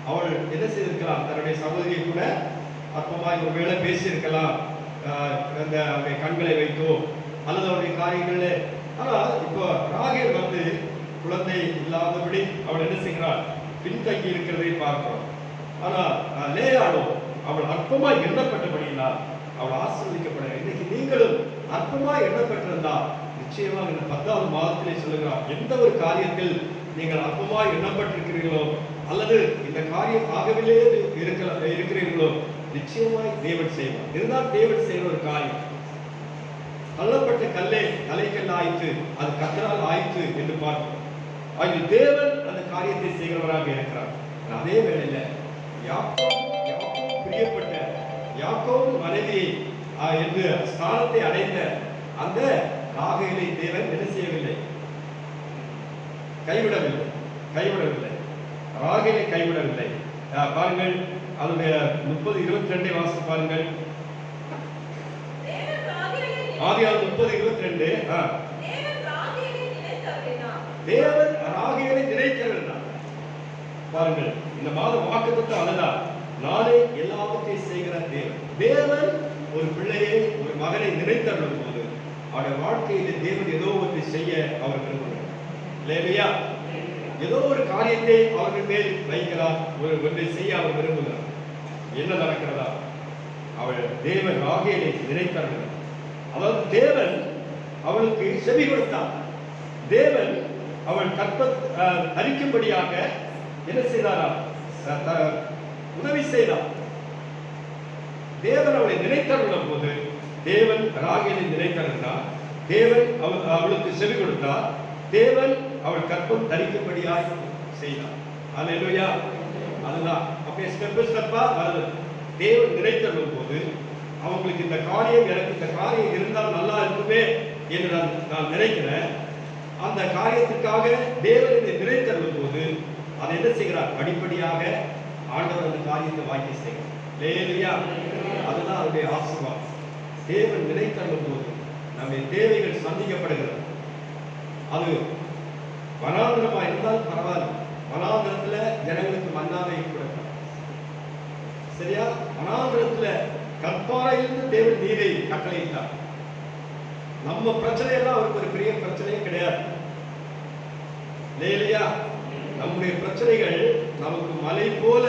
அவள் என்ன செய்திருக்கலாம்? தன்னுடைய சகோதரியை கூட அற்பமாய் ஒருவேளை பேசியிருக்கலாம், அந்த அவருடைய கண்களை வைத்தோ அல்லது அவருடைய காரியங்களே. ஆனால் இப்போ ராகேல் வந்து குழந்தை இல்லாதபடி அவள் என்ன செய்கிறாள்? பின்தங்கி இருக்கிறதை பார்க்கிறோம். ஆனால் லேயாளோ அவள் அற்பமாய் எண்ணப்பட்டபடியினால் அவள் ஆசீர்வதிக்கப்பட. இன்னைக்கு நீங்களும் அற்பமாய் எண்ணப்பட்டிருந்தா நிச்சயமாக இந்த 10வது மாதத்திலே சொல்லுகிறார், எந்த ஒரு காரியத்தில் நீங்கள் அற்பமாய் எண்ணப்பட்டிருக்கிறீர்களோ அல்லது இந்த காரியம் ஆகவில்லை இருக்கிறீர்களோ நிச்சயமாய் தேவன் செய்வார். இதுதான் தேவன் செய்கிற ஒரு காரியம். தள்ளப்பட்ட கல்லே தலைக்கல் ஆயிற்று, அது கத்தரால் ஆயிற்று என்று பார்க்கிறோம். அதில் தேவன் அந்த காரியத்தை செய்கிறவராக இருக்கிறார். அதே வேளையில யாக்கோபு பிரியப்பட்ட யாக்கோபு மனைவியை என்று ஸ்தானத்தை அடைந்த அந்த ராகேலை தேவன் என்ன செய்யவில்லை? கைவிடவில்லை. ராகேலை கைவிடவில்லை. பாருங்கள், அதனுடைய 30:22 வாசி பாருங்கள். ஆதியாகமம் 30:22. தேவன் ராகேலை நினைத்தருளினார். பாருங்கள், இந்த மாதம் வாக்குத்தத்தம் அதுதான். நாளை எல்லாவற்றையும் செய்கிற தேவன் ஒரு பிள்ளையை, ஒரு மகனை நினைத்தருளும் போது அவருடைய வாழ்க்கையில் தேவன் ஏதோ ஒன்றை செய்ய அவர் விரும்புகிறார். இல்லையா? ஏதோ ஒரு காரியத்தை அவர்கள் மேல் வைக்கிறார், ஒன்றை செய்ய அவர் விரும்புகிறார். என்ன நடக்கிறதா? அவள் தேவன் ராகேலை நினைத்தருளினார். அதாவது தேவன் அவளுக்கு செவி கொடுத்தார். தேவன் அவள் தரிக்கும்படியாக என்ன செய்தாரா? உதவி செய்தார். தேவன் அவளை நினைத்தருளும் போது தேவன் ராகேலை நினைத்தருளினார். தேவன் அவளுக்கு செவி கொடுத்தார். தேவன் அவள் கற்பம் தரிக்கும்படியாக செய்தார். அல்லேலூயா. அதுதான் அப்படியே ஸ்டெப்பா வருது. தேவன் நினைத்தருளும் போது அவங்களுக்கு இந்த காரியம், எனக்கு இந்த காரியம் இருந்தால் நல்லா இருக்குமே என்று நான் நினைக்கிறேன். அந்த காரியத்துக்காக தேவன் இதை நினைத்தருளும் போது அதை என்ன செய்கிறார்? படிப்படியாக ஆண்டவர் அந்த காரியத்தை வாங்கி செய்கிறார். அல்லேலூயா. அதுதான் அவருடைய ஆசீர்வாதம். தேவன் நினைத்தருளும் போது நம்முடைய தேவைகள் சந்திக்கப்படுகிறது. அது வனாந்திரமா இருந்தால் பரவாயில்ல. வனாந்திரத்துல ஜனங்களுக்கு மன்னாவை கொடுத்தார். சரியா? வனாந்திரத்துல கற்பாறையிலிருந்து தேவன் நீரை கட்டளையிட்டார். நம்ம பிரச்சனையெல்லாம் அவருக்கு ஒரு பெரிய பிரச்சனையே கிடையாது. இல்லையா? நம்முடைய பிரச்சனைகள் நமக்கு மலை போல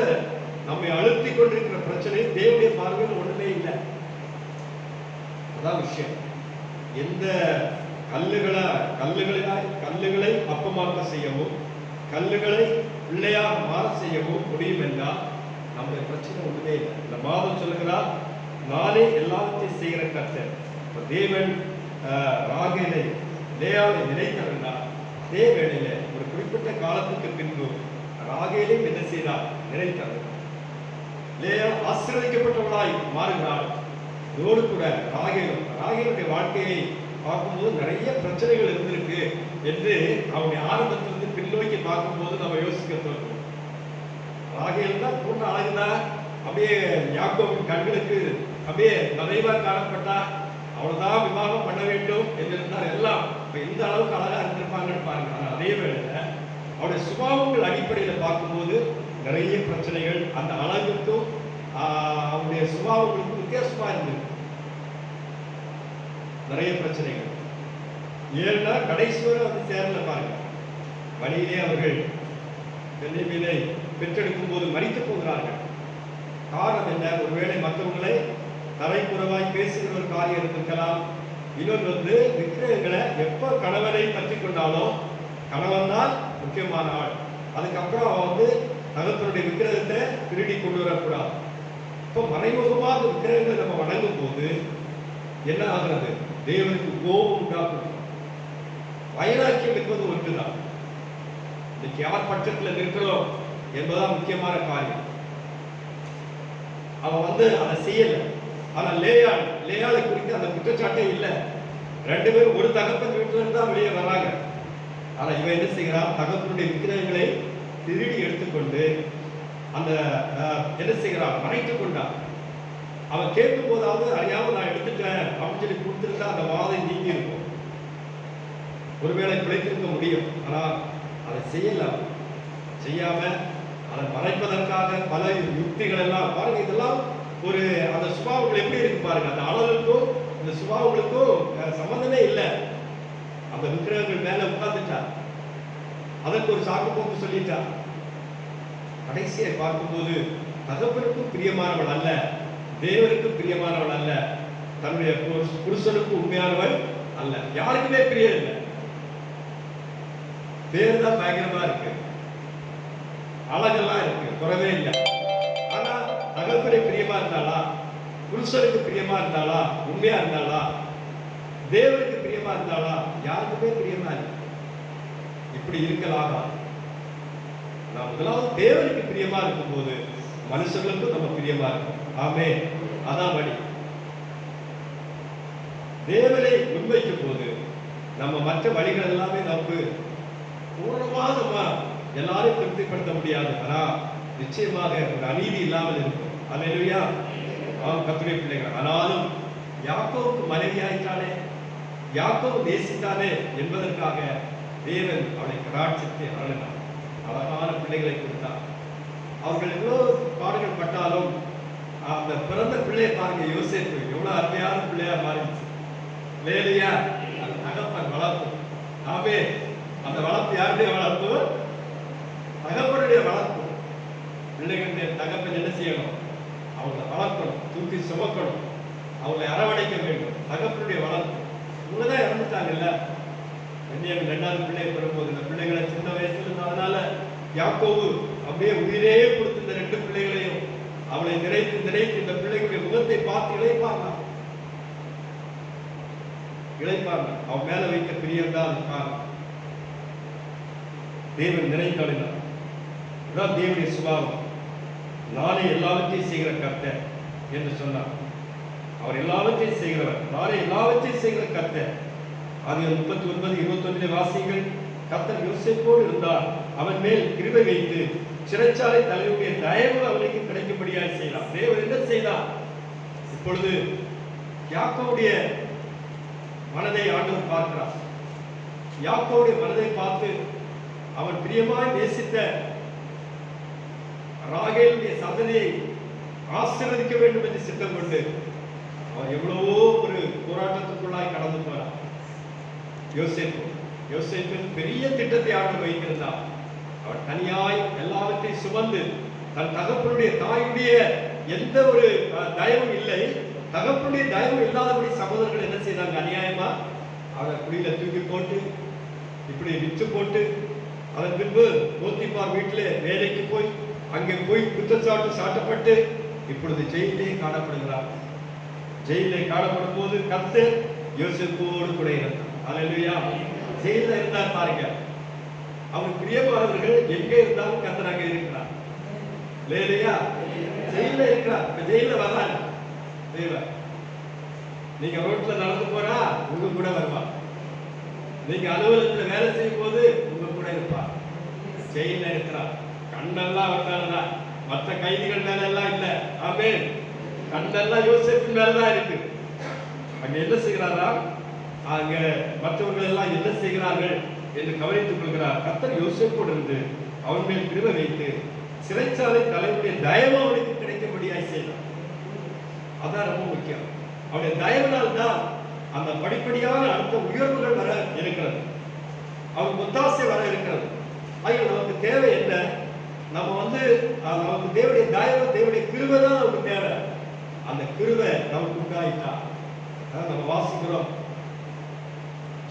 நம்மை அழுத்தி கொண்டிருக்கிற பிரச்சனை தேவனுடைய பார்வையில் ஒண்ணுமே இல்லை. அதான் விஷயம். எந்த கல்லுகளை அப்பமாக செய்யவும், கல்லுகளை பிள்ளையாக மாற செய்யவும் முடியும் என்றால் நம்முடைய பிரச்சனை ஒன்றுமே இல்லை. இந்த மாதம் சொல்லுகிறார், நானே எல்லாத்தையும் செய்கிற கர்த்தர். தேவன் ராகேலை லேயாளை நினைத்தருளினார். அதே வேளையில ஒரு குறிப்பிட்ட காலத்துக்கு பின்பு ராகேலை என்ன செய்தார்? நினைத்தருளினார். லேயா ஆசீர்வதிக்கப்பட்டவளாய் மாறுகிறாள். இதோடு கூட ராகேலுடைய வாழ்க்கையை பார்க்கும்போது நிறைய பிரச்சனைகள் இருந்திருக்கு என்று அவனுடைய ஆரம்பத்திலிருந்து பின்னோக்கி பார்க்கும்போது நம்ம யோசிக்க தோணும். ராகேல் தான் பூர்ண அழகுதான். அப்படியே யாக்கோபின் கண்களுக்கு அப்படியே நிறைவா காணப்பட்டா. அவ்வளவுதான் விவாகம் பண்ண வேண்டும் என்றிருந்தார். எல்லாம் இப்ப எந்த அளவுக்கு அழகா இருந்திருப்பாங்கன்னு பாருங்க. ஆனால் அதே வேளையில அவருடைய சுபாவங்கள் அடிப்படையில் பார்க்கும்போது நிறைய பிரச்சனைகள், அந்த அழகுக்கும் அவருடைய சுபாவங்களுக்கும் வித்தியாசமா இருந்தது. நிறைய பிரச்சனைகள். ஏன்னா கடைசி வரை வந்து சேரல பாருங்க. வழியிலே அவர்கள் பெண்ணினை பெற்றெடுக்கும் போது மரித்து போகிறார்கள். காரணம் என்ன? ஒருவேளை மற்றவங்களை தரைக்குறவாய் பேசுகிற ஒரு காரியம் இருந்திருக்கலாம். இன்னொன்று வந்து விக்கிரகங்களை எப்ப கணவனை பற்றி கொண்டாலும், கணவன் தான் முக்கியமான ஆள். அதுக்கப்புறம் அவன் வந்து தகப்பனுடைய விக்கிரகத்தை திருடி கொண்டு வரக்கூடாது. இப்போ மறைமுகமாக விக்கிரகங்களை நம்ம வணங்கும் போது என்ன ஆகிறது? தேவனுக்கு கோபம் உண்டாகும். வைராக்கியம் என்பது ஒன்றுதான். இன்னைக்கு யார் பட்சத்தில் இருக்கிறோம் என்பதுதான் முக்கியமான காரியம். அவன் வந்து அதை செய்யல. ஆனா லேயாளை குறித்து அந்த குற்றச்சாட்டே இல்லை. ரெண்டு பேரும் ஒரு தகப்பன் வீட்டுல இருந்து தான் வெளியே வராங்க. ஆனா இவன் என்ன செய்கிறான்? தகப்பனுடைய விக்கிரகங்களை திருடி எடுத்துக்கொண்டு அந்த என்ன செய்கிறான், மறைத்துக் கொண்டான். அவன் கேட்கும் போதாவது அறியாம நான் எடுத்துட்டேன் அப்படின்னு சொல்லி கொடுத்துருந்தா அந்த வாதை நீங்கி இருக்கும், ஒருவேளை பிழைத்திருக்க முடியும். ஆனால் அதை செய்யாம அதை மறைப்பதற்காக பல யுக்திகள் எல்லாம் பாருங்க. இதெல்லாம் ஒரு அந்த சுபாவங்கள் எப்படி இருக்கு பாருங்க. அந்த அளவுக்கும் இந்த சுபாவங்களுக்கும் சம்பந்தமே இல்லை. அந்த விக்கிரகங்கள் மேல உட்கார்ந்துட்டா, அதற்கு ஒரு சாக்கு போக்கு சொல்லிட்டா. கடைசியை பார்க்கும்போது தகப்பனுக்கும் பிரியமானவள் அல்ல, தேவனுக்கும் பிரியமானவள் அல்ல, தன்னுடைய புருஷனுக்கு உண்மையானவள் அல்ல, யாருக்குமே பிரியம் இல்லை. பேர் தான் பயங்கரமா இருக்கு, அழகெல்லாம் இருக்கு, குறவே இல்லை. ஆனா தகப்பனை பிரியமா இருந்தாளா, புருஷனுக்கு பிரியமா இருந்தாளா, உண்மையா இருந்தாளா, தேவனுக்கு பிரியமா இருந்தாளா, யாருக்குமே பிரியமா இல்லை. இப்படி இருக்கலாமா? நாம் முதலாவது தேவனுக்கு பிரியமா இருக்கும் போது மனுஷர்களுக்கும் நம்ம பிரியமா இருக்கும். ஆமே, அதான் வழி. தேவனை முன்வைக்கும் போது நம்ம மற்ற வழிகள் எல்லாமே நமக்கு பூர்ணமாக நம்ம எல்லாரையும் திருப்திப்படுத்த முடியாது. ஆனா நிச்சயமாக ஒரு அநீதி இல்லாமல் இருக்கும். அல்லேலூயா, கர்த்தருடைய பிள்ளைகள். ஆனாலும் யாக்கோவுக்கு மனைவி ஆயிட்டானே, யாக்கோவு நேசித்தானே என்பதற்காக தேவன் அவளை கடாட்சித்து அருளினார். அழகான பிள்ளைகளை கொடுத்தார். அவர்கள் எவ்வளவு பாடுகள் பட்டாலும் அந்த பிறந்த பிள்ளையை பாருங்க, யோசேப்பு எவ்வளவு அருமையான பிள்ளையா மாறிடுச்சு. லேலியா அந்த தகப்பன் வளர்ப்பு. ஆமே, அந்த வளர்ப்பு யாருடைய வளர்ப்பு? தகப்பனுடைய வளர்ப்பு. பிள்ளைகளுடைய தகப்பன் என்ன செய்யணும்? அவங்களை வளர்க்கணும், தூக்கி சுமக்கணும், அவங்களை அரவணைக்க வேண்டும். தகப்பனுடைய வளர்ப்பு. இவங்கதான் இறந்துட்டாங்கல்ல. பென்யாமீன் 2வது பிள்ளையை பெறும்போது இந்த பிள்ளைகளை சின்ன வயசுல இருந்ததுனால யாக்கோபு அப்படியே உயிரே கொடுத்து இந்த 2 பிள்ளைகளையும் அவளை நிறைத்து நிறைத்து இந்த பிள்ளைகளுடைய முகத்தை பார்த்து இளைப்பார்ந்தார். அவன் மேல வைத்த பிரியம் தான் அது காரணம். தேவன் நிறைந்தளினார். இதுதான் தேவனுடைய சுபாவம். நானே எல்லாவற்றையும் செய்கிற கர்த்தர் என்று சொன்னார். அவர் எல்லாவற்றையும் செய்கிறவர், நானே எல்லாவற்றையும் செய்கிற கர்த்தர். அது 39:21 வாசிகள். கர்த்தர் யோசேப்போடு இருந்தார், அவன் மேல் கிருபை வைத்து சிறைச்சாலை தலைவருடைய தயவு அவனுக்கு கிடைக்கும்படியாக செய்தார். தேவன் என்ன செய்தார்? இப்பொழுது யாக்கோவுடைய மனதை ஆண்டவர் பார்க்கிறார். யாக்கோவுடைய மனதை பார்த்து அவன் பிரியமாய் நேசித்த ராகேலுடைய சந்ததியை ஆசீர்வதிக்க வேண்டும் என்று சித்தம் கொண்டு அவன் எவ்வளவோ ஒரு போராட்டத்துக்குள்ளாய் கடந்து போனார். யோசேப்பு பெரிய திட்டத்தை ஆண்டு வைத்திருந்தார். அவர் தனியாய் எல்லாவற்றையும் சுமந்து தன் தகப்பனுடைய தாயுடைய எந்த ஒரு தயவும் இல்லை, தகப்பனுடைய தயவு இல்லாதபடி சகோதரர்கள் என்ன செய்தாங்க? அநியாயமா அவரை குடியில தூக்கி போட்டு இப்படி விற்று போட்டு அதன் பின்பு போத்திபார் வீட்டிலே வேலைக்கு போய் அங்கே போய் குற்றச்சாட்டு சாட்டப்பட்டு இப்பொழுது ஜெயிலே காணப்படுகிறார். ஜெயிலே காணப்படும் போது கர்த்தர் யோசேப்போடு கூட இருந்தார். அல்லேலூயா, ஜெயில இருந்தார் பாருங்க. அவர் பிரியமானவர்கள் எங்கே இருந்தாலும் கர்த்தர் அங்கே இருக்கிறார். அல்லேலூயா, ஜெயில இருக்கிறார். ஜெயில வர்றாங்க தேவன். நீங்க ரோட்ல நடந்து போறா உங்க கூட வருவா, நீங்க அலுவலகத்துல வேலை செய்யும் போது உங்க கூட இருப்பா. ஜெயில இருக்கிறார். கண்ணெல்லாம் வந்தால்தான், மற்ற கைதிகள் மேல எல்லாம் இல்ல. ஆமென். கண்ணெல்லாம் யோசேப்பு மேலதான் இருக்கு. அங்க என்ன செய்கிறாரா? அங்க மற்றவர்கள் எல்லாம் என்ன செய்கிறார்கள் என்று கவனித்துக் கொள்கிறார். கர்த்தர் யோசேப்போடு இருந்து அவன் மேல் கிருபை வைத்து சிறைச்சாலை தலைவருடைய தயவு அவனுக்கு கிடைக்கும்படியாய் செய்தார். அதான் ரொம்ப முக்கியம். அவருடைய தயவினால் தான் அந்த படிப்படியான அடுத்த உயர்வுகள் வர இருக்கிறது, அவருக்கு ஒத்தாசை வர இருக்கிறது. ஆகிய நமக்கு தேவை என்ன? நம்ம நமக்கு தேவனுடைய தயவு, தேவனுடைய கிருபை தான் நமக்கு தேவை. அந்த கிருபை நமக்கு உண்டாயிட்டா நம்ம வாசிக்கிறோம்.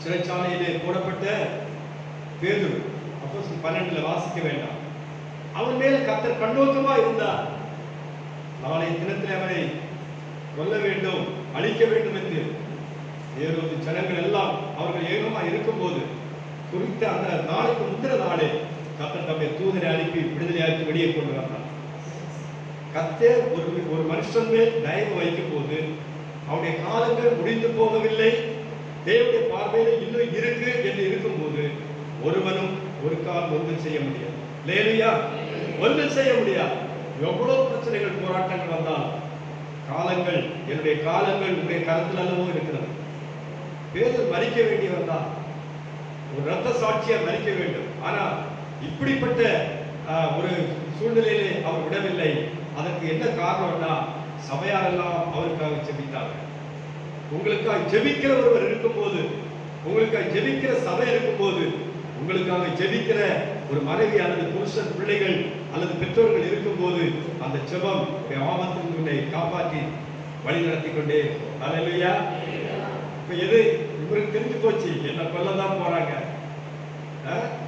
சிறைச்சாலையிலே போடப்பட்ட பேதுரு, அப்போஸ்தலர் 12 வாசிக்க வேண்டாம். அவன் மேல கர்த்தர் கண்ணோக்கமா இருந்தார். நாளை தினத்தில் அவரை கொல்ல வேண்டும், அழிக்க வேண்டும் என்று ஏரோது ஜனங்கள் எல்லாம் அவர்கள் ஏகமா இருக்கும்போது குறித்த அந்த நாளைக்கு முந்தின நாளே கர்த்தர் தம்முடைய தூதரை அனுப்பி விடுதலையாக்கி வெளியே கொண்டு வந்தார். கர்த்தர் ஒரு மனுஷன் மேல் தயவு வைக்கும் போது அவருடைய காலங்கள் முடிந்து போகவில்லை, தேவனுடைய பார்வையில் இன்னும் இருக்கு என்று இருக்கும்போது ஒருவனும் ஒரு கால் ஒன்றும் செய்ய முடியாது. அல்லேலூயா, ஒன்றும் செய்ய முடியாது. எவ்வளவு பிரச்சனைகள் போராட்டங்கள் வந்தால் காலங்கள், என்னுடைய காலங்கள் உங்களுடைய கருத்தில் அல்லவோ இருக்கிறது. பேதர் மறிக்க வேண்டி வந்தால் ஒரு இரத்த சாட்சியா மறிக்க வேண்டும். ஆனால் இப்படிப்பட்ட ஒரு சூழ்நிலையிலே அவர் விடவில்லை. அதற்கு என்ன காரணம்னா, சபையாரெல்லாம் அவருக்காக ஜெபித்தார்கள். உங்களுக்காக ஜெபிக்கிற ஒருவர் இருக்கும்போது, உங்களுக்காக ஜெபிக்கிற சபை இருக்கும்போது, உங்களுக்காக ஜெபிக்கிற ஒரு மனைவி அல்லது புருஷன், பிள்ளைகள் அல்லது பெற்றோர்கள் இருக்கும்போது, அந்த ஜெபம் ஆபத்தில் உன்னை காப்பாற்றி வழி நடத்தி கொண்டே. அல்லேலூயா. இப்ப எது இவருக்கு தெரிஞ்சு போச்சு, என்ன கொல்லதான் போறாங்க,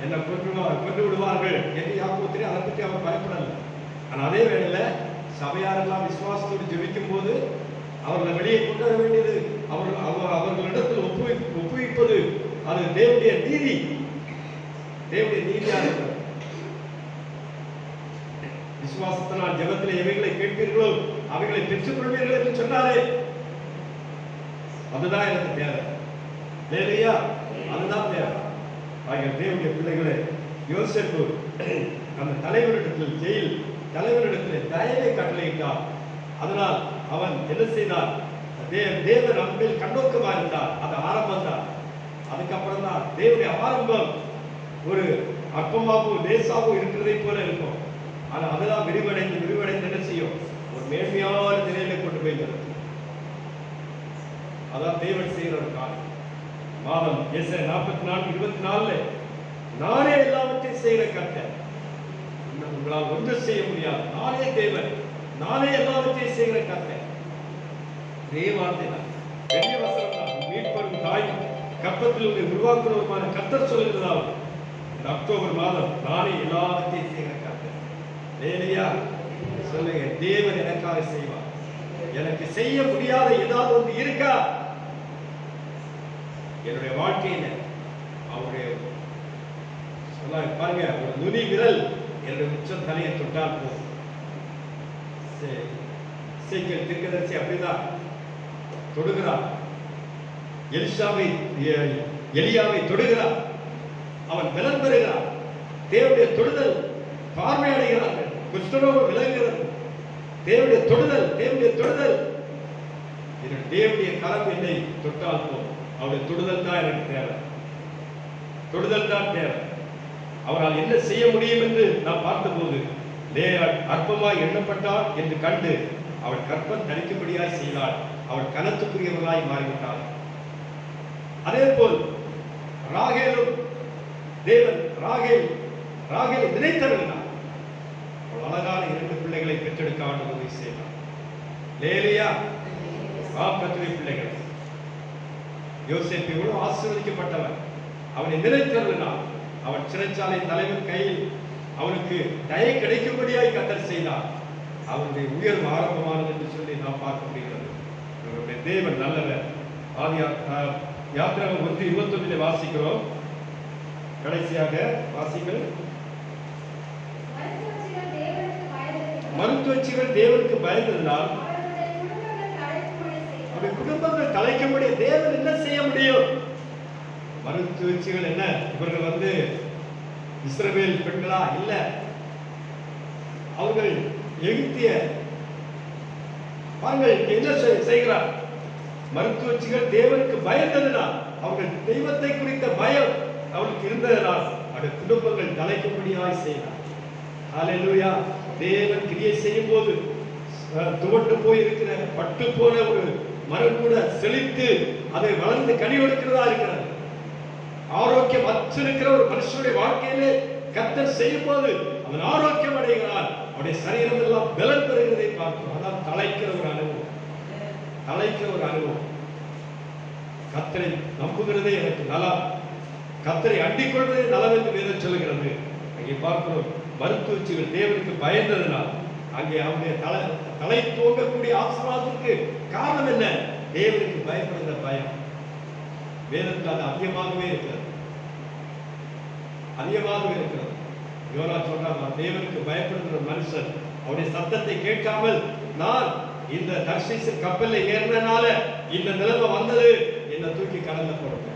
என்ன கொண்டு விடுவார்கள் என்று யாருக்கும் தெரியும். அதை பற்றி அவர் பயப்படல. ஆனா அதே வேளையில சபையாரெல்லாம் விசுவாசத்தோடு ஜெபிக்கும் போது அவர்களை வெளியே கொண்டு வர வேண்டியது, அவர்களிடத்தில் ஒப்புவிப்பது அது தேவனுடைய நீதி, தேவனுடைய நீதியாக இருக்கிறது. விசுவாசத்தினால் ஜெபத்தில் எவைகளை கேட்பீர்களோ அவைகளை பெற்றுக் கொள்வீர்கள் என்று சொன்னாரே, அதுதான் எனக்கு தேவை. இல்லையா? அதுதான் தேவை. தேவனுடைய பிள்ளைகளை, யோசேப்பு அந்த தலைவரிடத்தில், ஜெயில் தலைவரிடத்தில் தயவை கட்டளையிட்டார். அதனால் அவன் என்ன செய்தார்? தேவன் அன்பில் கண்ணோக்கமா இருந்தார். அது ஆரம்பம் தான். அதுக்கப்புறம் தான் தேவனுடைய ஆரம்பம் ஒரு அற்பமாகவும் லேசாகவும் இருக்கிறதை போல இருக்கும். ஆனா அதுதான் விரிவடைந்து என்ன செய்யும்? ஒரு மேன்மையான நிலையில கொண்டு போய்கிறது. அதான் தேவன் செய்கிற ஒரு காலம். மாதம் 44:24 நானே எல்லாவற்றையும் செய்கிற கர்த்தர், உங்களால் ஒன்றும் செய்ய முடியாது, நானே தேவன், நானே எல்லாவற்றையும் செய்கிற கர்த்தர். தேவார்த்தை தான், பெரிய வசனம் தான். மீட்பரும் தாய் கர்ப்பத்தில் உருவாக்குறவருமான கர்த்தர் சொல்லுகிறதால் இந்த அக்டோபர் மாதம் நானே எல்லாவற்றையும் செய்கிற கர்த்தர். இல்லையா? சொல்லுங்க, தேவன் எனக்காக செய்வார். எனக்கு செய்ய முடியாத ஏதாவது ஒன்று இருக்கா என்னுடைய வாழ்க்கையில? அவருடைய சொல்ல பாருங்க, ஒரு நுனி விரல் என்னுடைய உச்ச தலையை தொட்டால் போதும். இசைக்கேல் தீர்க்கதரிசி அப்படிதான் தொடுகிறார். எலியாவை தொடுகிறார். அவன் பலன் பெறுகிறான். தேவனுடைய தொடுதல் பார்வையடைகிறார்கள். குஷ்டரோகம் விலகுகிறது. தேவனுடைய தொடுதல் தேவனுடைய கரம் என்னை தொட்டால் போதும். அவருடைய தொடுதல் தான் எனக்கு தேவை. தொடுதல் தான் தேவை. அவரால் என்ன செய்ய முடியும் என்று நான் பார்த்தபோது, அற்பமாய் எண்ணப்பட்டாள் என்று கண்டு அவள் கற்பம் தரிக்கும்படியாய் செய்தாள். அவள் கனத்துக்குரியவர்களாய் மாறிவிட்டாள். அதே போல் ராகேலும் தேவன் ராகேலை நினைத்தருளினார். அவள் அழகான 2 பிள்ளைகளை பெற்றெடுக்க ஆண்டு உதவி செய்தார். லேலியா கர்த்தருடைய பிள்ளைகள். யோசேப்பு எவ்வளவு ஆசீர்வதிக்கப்பட்டவன். அவனை நினைத்தருளினார். அவன் சிறைச்சாலை தலைவன் கையில் அவனுக்கு தயை கிடைக்கும்படியாய் கர்த்தர் செய்தார். அவனுடைய உயர்வு ஆரம்பமானது என்று சொல்லி நாம் பார்க்க முடிகிறது. அவருடைய தேவன் நல்லவர். யாத்திராகமம் 1:29 வாசிக்கிறோம். கடைசியாக வாசிங்கள். மருத்துவச்சிகள் தேவனுக்கு பயந்ததினால் அவருடைய குடும்பங்கள் தலைக்கும்படி தேவன் என்ன செய்ய முடியும்? மருத்துவச்சிகள் என்ன, இவர்கள் இஸ்ரவேல் பெண்களா? இல்ல, அவர்கள் எகிப்திய. பாருங்கள் என்ன செய்கிறார். மருத்துவச்சிகள் தேவனுக்கு பயந்ததினால், அவர்கள் தெய்வத்தை குறித்த பயம் அவளுக்கு இருந்ததனால் அவருடைய குடும்பங்கள் தலைக்கும்படியாய் செய்தார். ஹல்லேலூயா. தேவன் கிரியை செய்யும் போது துவண்டு போயிருக்கிற பட்டு போன ஒரு மரம் கூட செழித்து அதை வளர்ந்து கனி கொடுக்கிறதா இருக்கிறது. ஆரோக்கியம் அற்றிருக்கிற ஒரு மனுஷனுடைய வாழ்க்கையிலே கர்த்தர் செய்யும் போது அவன் ஆரோக்கியம் அடைகிறான். அவருடைய சரீரம் எல்லாம் பலன் பெறுகிறதை பார்க்கிறோம். அதான் தலைக்கிற ஒரு அனுபவம். கர்த்தரை நம்புகிறதே எனக்கு நலம், கர்த்தரை அண்டிக் கொள்வதே நலம் என்று வேதம் சொல்லுகிறது. அங்கே பார்க்கிறோம், மருத்துவச்சிகள் தேவனுக்கு பயந்ததினால் அங்கே அவருடைய தலை தோங்கக்கூடிய ஆசீர்வாதத்திற்கு காரணம் என்ன? தேவனுக்கு பயப்படுகிற பயம். வேதத்தில் அது அதிகமாகவே இருக்கிறது. யோனா சொல்றார், தேவனுக்கு பயப்படுகிற மனுஷன் அவருடைய சத்தத்தை கேட்காமல் நான் இந்த தர்ஷீஸ் கப்பல்ல ஏறினால இந்த நிலைமை வந்தது, என்ன தூக்கி கடல்ல போடுங்க.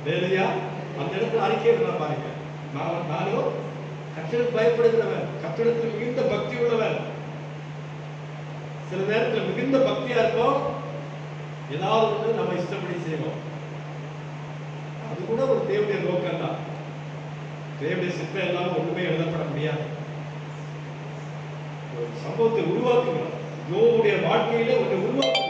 வேலையா அந்த இடத்துல அறிக்கை பாருங்க, நானும் கர்த்தருக்கு பயப்படுகிறவன், கர்த்தரிடத்தில் மிகுந்த பக்தி உள்ளவன், சில நேரத்தில் மிகுந்த பக்தியா இருப்போம், ஏதாவது ஒன்று நம்ம இஷ்டப்படி செய்வோம். அது கூட ஒரு தேவனுடைய நோக்கம் தான். தேவனுடைய சித்தம் எல்லாம் ஒண்ணுமே எழுதப்பட முடியாது. ஒரு சம்பவத்தை உருவாக்குகிறார். யோபுடைய வாழ்க்கையிலே ஒன்று உருவாக்குகிறார்.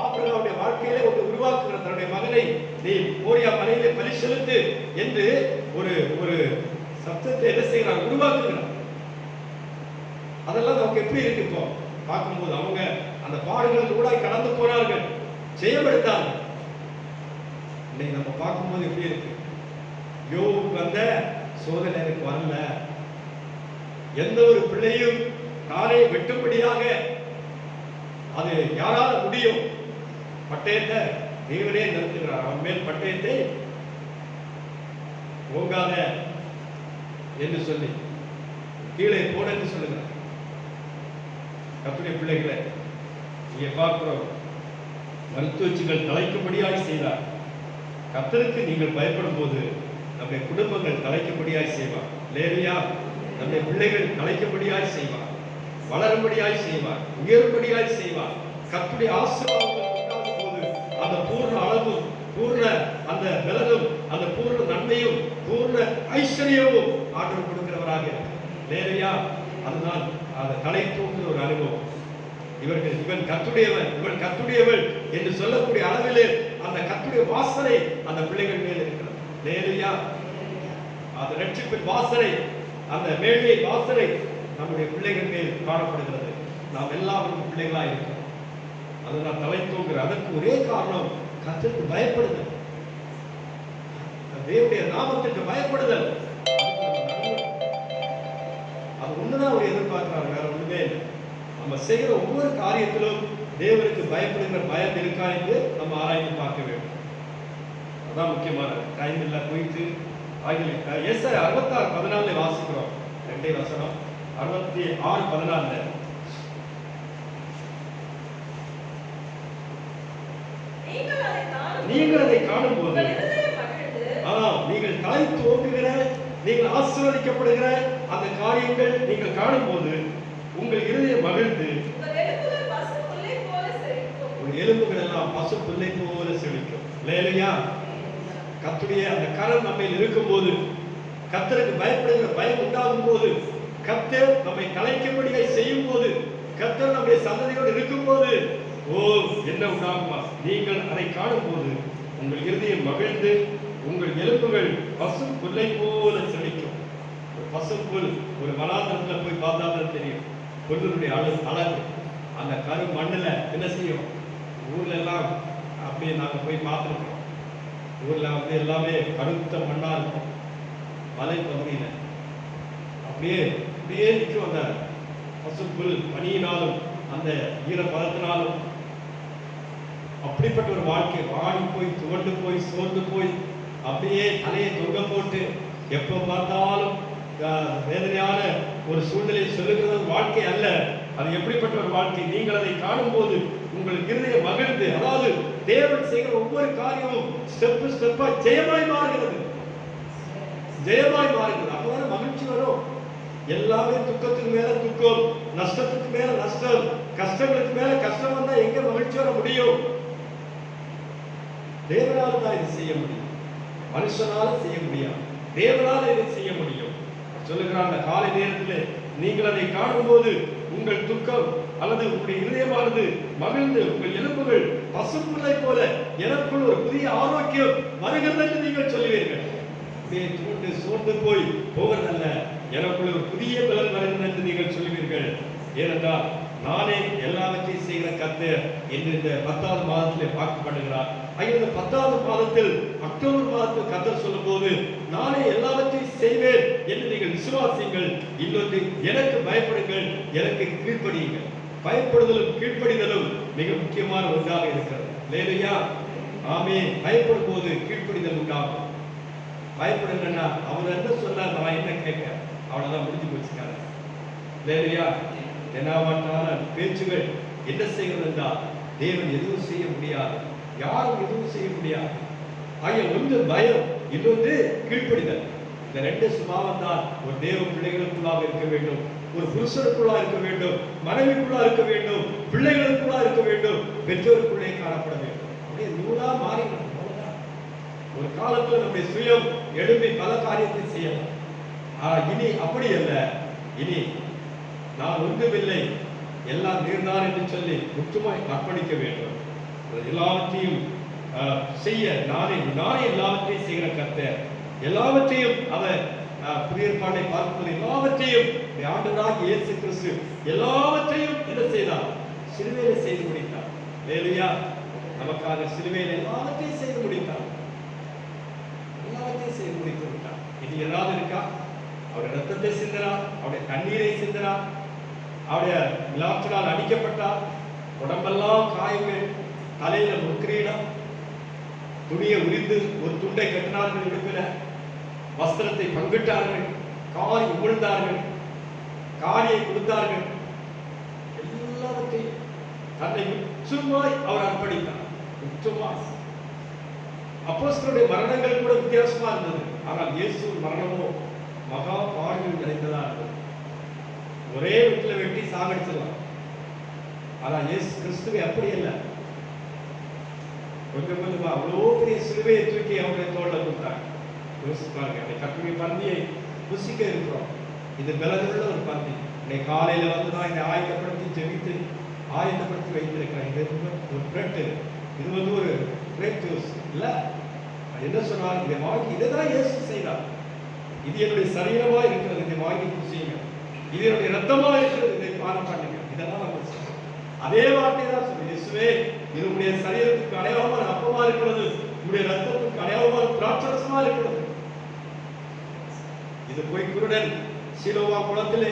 ஆபிரகாமுடைய வாழ்க்கையிலே ஒன்று உருவாக்குகிறார். தன்னுடைய மகனை நீ மோரியா மலையிலே பலி செலுத்து என்று ஒரு ஒரு சத்தத்தை என்ன செய்கிறார்? உருவாக்குகிறார். அதெல்லாம் நமக்கு எப்படி இருக்கு இப்போ பார்க்கும்போது? அவங்க அந்த பாடுகளுக்கு கூட கடந்து போனார்கள், செய்யப்படுத்தாங்க. இன்னைக்கு நம்ம பார்க்கும்போது எப்படி இருக்கு? யோபுக்கு வந்த சோதனை எனக்கு வரல. எந்த ஒரு பிள்ளையும் தானே வெட்டும்படியாக அது யாரால முடியும்? பட்டயத்தை தேவனே நிறுத்துகிறார். அவன் மேல் பட்டயத்தை ஓங்காத என்று சொல்லி கீழே போட என்று சொல்லுகிறார். கர்த்தருடைய பிள்ளைகளை இங்கே பார்க்கிறோம். மருத்துவச்சிகள் தலைக்கும்படியாய் செய்தார். கர்த்தருக்கு நீங்கள் பயப்படும் போது நம்முடைய குடும்பங்கள் தலைக்கும்படியாய் செய்வார். லேவியா நம்முடைய பிள்ளைகள் தலைக்கும்படியாய் செய்வார், வளரும்படியாய் செய்வார், உயரும்படியாய் செய்வார். கர்த்தருடைய ஆசீர்வாதங்கள் உண்டாகும் போது அந்த பூர்ண அளவும் பூர்ண அந்த பலனும் அந்த பூர்ண நன்மையும் பூர்ண ஐஸ்வர்யமும் ஆண்டவர் கொடுக்கிறவராக இருக்கிறார். லேவியா அதுதான் அந்த தலை தூக்குற ஒரு அனுபவம். இவன் கர்த்தருடையவன், இவன் கர்த்தருடையவள் என்று சொல்லக்கூடிய அளவிலே அந்த கர்த்தருடைய வாசனை அந்த பிள்ளைகள் மேல் இருக்கிறது. லேவியா அந்த ரட்சிப்பின் வாசனை, அந்த மேன்மை வாசனை நம்முடைய பிள்ளைகள் மேல் காணப்படுகிறது. நாம் எல்லாரும் பிள்ளைகளா இருக்கிறோம். அதுதான் தலை தூக்குற. அதற்கு ஒரே காரணம் கர்த்தருக்கு பயப்படுதல், தேவனுடைய நாமத்துக்கு பயப்படுதல். அது ஒண்ணுதான் அவர் எதிர்பார்க்கிறார், வேற ஒண்ணுமே இல்லை. நம்ம செய்கிற ஒவ்வொரு காரியத்திலும் தேவனுக்கு பயப்படுகிற பயம் இருக்கா என்று நம்ம ஆராய்ந்து பார்க்க வேண்டும். அதான் முக்கியமானது. டைம் இல்லை போயிட்டு ஆகிய ஏசாயா 66:14 வாசிக்கிறோம். 2 வசனம் 66:14. நீங்கள் அதை காணும்போது நீங்கள் தலை தோங்குகிற, நீங்கள் ஆசீர்வதிக்கப்படுகிற அந்த காரியங்கள் நீங்கள் காணும்போது உங்கள் இருதயம் மகிழ்ந்து உங்கள் எலும்புகள் எல்லாம் பசு புல்லை போல செழிக்கும். லேலுயா, கர்த்தருடைய அந்த கரம் நம்மையில் இருக்கும்போது, கர்த்தருக்கு பயப்படுகிற பயம் உண்டாகும் போது, கர்த்தர் நம்மை கலைக்கும்படியாய் செய்யும் போது, கர்த்தர் நம்முடைய சந்ததியோடு இருக்கும் போது, ஓ என்ன உண்டாகுமா? நீங்கள் அதை காணும் போது உங்கள் இருதயம் மகிழ்ந்து உங்கள் எலும்புகள் பசு புல்லை போல செழிக்கும். பசு புல் ஒரு வனாந்தரத்தில் போய் பார்த்தாதான் தெரியும் புல்லுடைய அழகு. அந்த கரு மண்ணில் என்ன செய்யும்? ஊர்ல எல்லாம் அப்படியே நாங்கள் போய் பார்த்துருக்கோம். ஊர்ல வந்து எல்லாமே கருத்த மண்ணா இருக்கும். மலை பகுதியில அப்படியே அப்படியே நிற்கும் அந்த பசுப்புல். பனியினாலும் அந்த ஈரப்பதத்தினாலும் அப்படிப்பட்ட ஒரு வாழ்க்கை. வாடி போய் துவண்டு போய் சோர்ந்து போய் அப்படியே தலையை தொங்க போட்டு எப்போ பார்த்தாலும் வேதனையான ஒரு சூழ்நிலையை சொல்லுகிறது வாழ்க்கை அல்ல. அது எப்படிப்பட்ட ஒரு வாழ்க்கை? நீங்கள் அதை காணும் போது உங்கள் இருதயம் மகிழ்ந்து, அதாவது தேவன் செய்கிற ஒவ்வொரு காரியமும் ஸ்டெப் ஸ்டெப்பா ஜெயமாய் மாறுகிறது, ஜெயமாய் மாறுகிறது. அப்பதான் மகிழ்ச்சி வரும். எல்லாமே துக்கத்துக்கு மேல துக்கம், நஷ்டத்துக்கு மேல நஷ்டம், கஷ்டங்களுக்கு மேல கஷ்டம் வந்தா எங்க மகிழ்ச்சி வர முடியும்? தேவனால தான் இது செய்ய முடியும், மனுஷனால செய்ய முடியாது. தேவனால இதை செய்ய முடியும். சொல்லுகிறாங்க, காலை நேரத்தில் நீங்கள் அதை காணும்போது உங்கள் துக்கம் அல்லது உங்களுடைய இதயமானது மகிழ்ந்து உங்கள் எலும்புகள் பசுப்புல்லை போல எனக்குள் ஒரு புதிய ஆரோக்கியம் வருகிறது என்று நீங்கள் சொல்லுவீர்கள். தூண்டு சோர்ந்து போய் போவதல்ல, எனக்குள்ள ஒரு புதிய பலன் வருகிறது என்று நீங்கள் சொல்லுவீர்கள். ஏனென்றால் நானே எல்லாவற்றையும் செய்கிற கர்த்தர் என்று இந்த 10வது மாதத்திலே பார்க்கப்படுகிறார். இந்த 10வது மாதத்தில் அக்டோபர் மாதத்தில் கர்த்தர் சொல்லும் போது நானே எல்லாவற்றையும் செய்வேன் என்று நீங்கள் விசுவாசியுங்கள். இன்னொன்று, எனக்கு பயப்படுங்கள், எனக்கு கீழ்ப்படியுங்கள். பயப்படுதலும் கீழ்ப்படிதலும் மிக முக்கியமான ஒன்றாக இருக்கிறது. லேலுயா, ஆமே. பயப்படும் போது கீழ்ப்படிதல் உண்டாகும். பயப்படுங்கன்னா அவர் என்ன சொன்னார், நான் என்ன கேட்க, அவ்வளவுதான், முடிஞ்சு போச்சுக்காரு. லேலுயா, என்னவாட்டான பேச்சுகள் என்ன செய்கிறது என்றால் தேவன் எதுவும் செய்ய முடியாது, யாரும் எதுவும் செய்ய முடியாது. ஆகிய ஒன்று பயம், இன்னொன்று கீழ்ப்படிதல். இந்த 2 சுபாவம் தான் ஒரு தேவ பிள்ளைகளுக்குள்ளாக இருக்க வேண்டும். ஒரு புருஷனுக்குள்ளா இருக்க வேண்டும், மனைவிக்குள்ளா இருக்க வேண்டும், பிள்ளைகளுக்குள்ளா இருக்க வேண்டும், பெற்றோருக்குள்ளே காணப்பட வேண்டும். அப்படியே நூலா மாறிடும். ஒரு காலத்துல நம்முடைய சுயம் எழுப்பி பல காரியத்தை செய்யலாம். இனி அப்படி அல்ல. இனி நான் ஒன்றுமில்லை, எல்லாம் நீர்தான் என்று சொல்லி முற்றுமாய் அர்ப்பணிக்க வேண்டும். எல்லாவற்றையும் செய்ய நானே எல்லாவற்றையும் செய்கிற கர்த்தர், எல்லாவற்றையும் அவர் புதிய ஏற்பாட்டை பார்க்கும்போது எல்லாவற்றையும் ஆண்டவராகிய இயேசு கிறிஸ்து எல்லாவற்றையும் என்ன செய்தார்? சிலுவையிலே செய்து முடித்தார். அல்லேலூயா. நமக்காக சிலுவையில் எல்லாவற்றையும் செய்து முடித்தார். எல்லாவற்றையும் செய்து முடித்து விட்டார். இது ஏதாவது இருக்கா? அவருடைய ரத்தத்தை சிந்தினார், அவருடைய தண்ணீரை சிந்தினார், அவருடைய விளாற்றினால் அடிக்கப்பட்டார், உடம்பெல்லாம் காயங்கள், தலையில முக்கிரீடம், துணியை உரிந்து ஒரு துண்டை கட்டினார்கள் இடுப்பில, வஸ்திரத்தை பங்கிட்டார்கள், காய் உமிழ்ந்தார்கள், காரியை கொடுத்தார்கள், எல்லாவற்றையும் தன்னை முற்றுமாய் அவர் அர்ப்பணித்தார். முற்றுமாய். அப்போஸ்தலருடைய மரணங்கள் கூட வித்தியாசமா இருந்தது. ஆனால் இயேசு மரணமோ மகா பாடுகள் நிறைந்ததா இருந்தது. ஒரே வீட்டுல வெட்டி சாகடிச்சிடலாம். ஆனா இயேசு கிறிஸ்துவை அப்படி இல்லை. கொஞ்சம் கொஞ்சமா அவ்வளோ பெரிய சிலுவையை தூக்கி அவருடைய தோல்ல கொடுத்தாங்க. யோசிப்பாருங்க, அந்த கட்டுரை பந்தியை ருசிக்க இருக்கிறோம். இது விலகுள்ள ஒரு பந்தி. இன்னைக்கு காலையில வந்து நான் இதை ஆயத்தப்படுத்தி ஜெபித்து ஆயத்தப்படுத்தி வைத்திருக்கிறேன். இது ஒரு பிரெட், இது வந்து ஒரு கிரேப் ஜூஸ் இல்ல. என்ன சொன்னார்? இதை வாங்கி, இதைதான் இயேசு செய்தார். இது என்னுடைய சரீரமா இருக்கிறது, இதை வாங்கி குடிச்சீங்க. இது என்னுடைய ரத்தமா இருக்கிறது, இதை பானம் பண்ணுங்க. இதெல்லாம் நம்ம சொல்றோம். அதே வார்த்தை தான் சொல்லு. இயேசுவே, இது உடைய சரீரத்துக்கு அடையாளமான அப்பமா இருக்கிறது, உடைய ரத்தத்துக்கு அடையாளமான திராட்சரசமா இருக்கிறது. இது போய் குருடன் சீலோவா குளத்திலே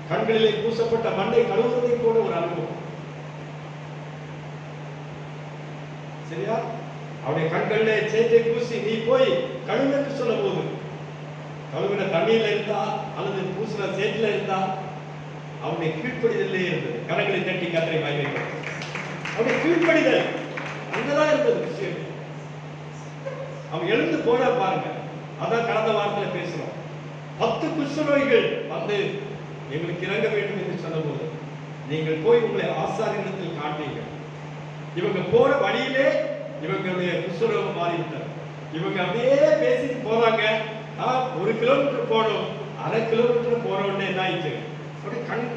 கண்களிலே பூசப்பட்ட மண்ணை கழுவுவதை போல ஒரு அனுபவம். சரியா? அவருடைய கண்களிலே சேற்றை பூசி நீ போய் கழுவு என்று சொல்ல போது, கழுவின தண்ணீர்ல இருந்தா அல்லது பூசின சேற்றில இருந்தா அவனுடைய கீழ்ப்படிதலே இருந்தது. கரங்களை தட்டி கத்தரை வாய்வைகள். அவனுடைய கீழ்ப்படிதல் அங்கதான் இருந்தது விஷயம். அவன் எழுந்து போனா பாருங்க. அதான் கடந்த வாரத்துல பேசுறோம். 10 குஷ்டரோகிகள் வந்து எங்களுக்கு இறங்க வேண்டும் என்று சொன்ன போது, நீங்கள் போய் உங்களை ஆசாரியத்தில் காட்டீங்க. இவங்க போற வழியிலே இவங்களுடைய குஷ்டரோகம் மாறிவிட்டார். இவங்க அப்படியே பேசிட்டு போறாங்க. 1 கிலோமீட்டர் போனோம், 1/2 கிலோமீட்டர் போன உடனே என்ன ஆயிடுச்சு?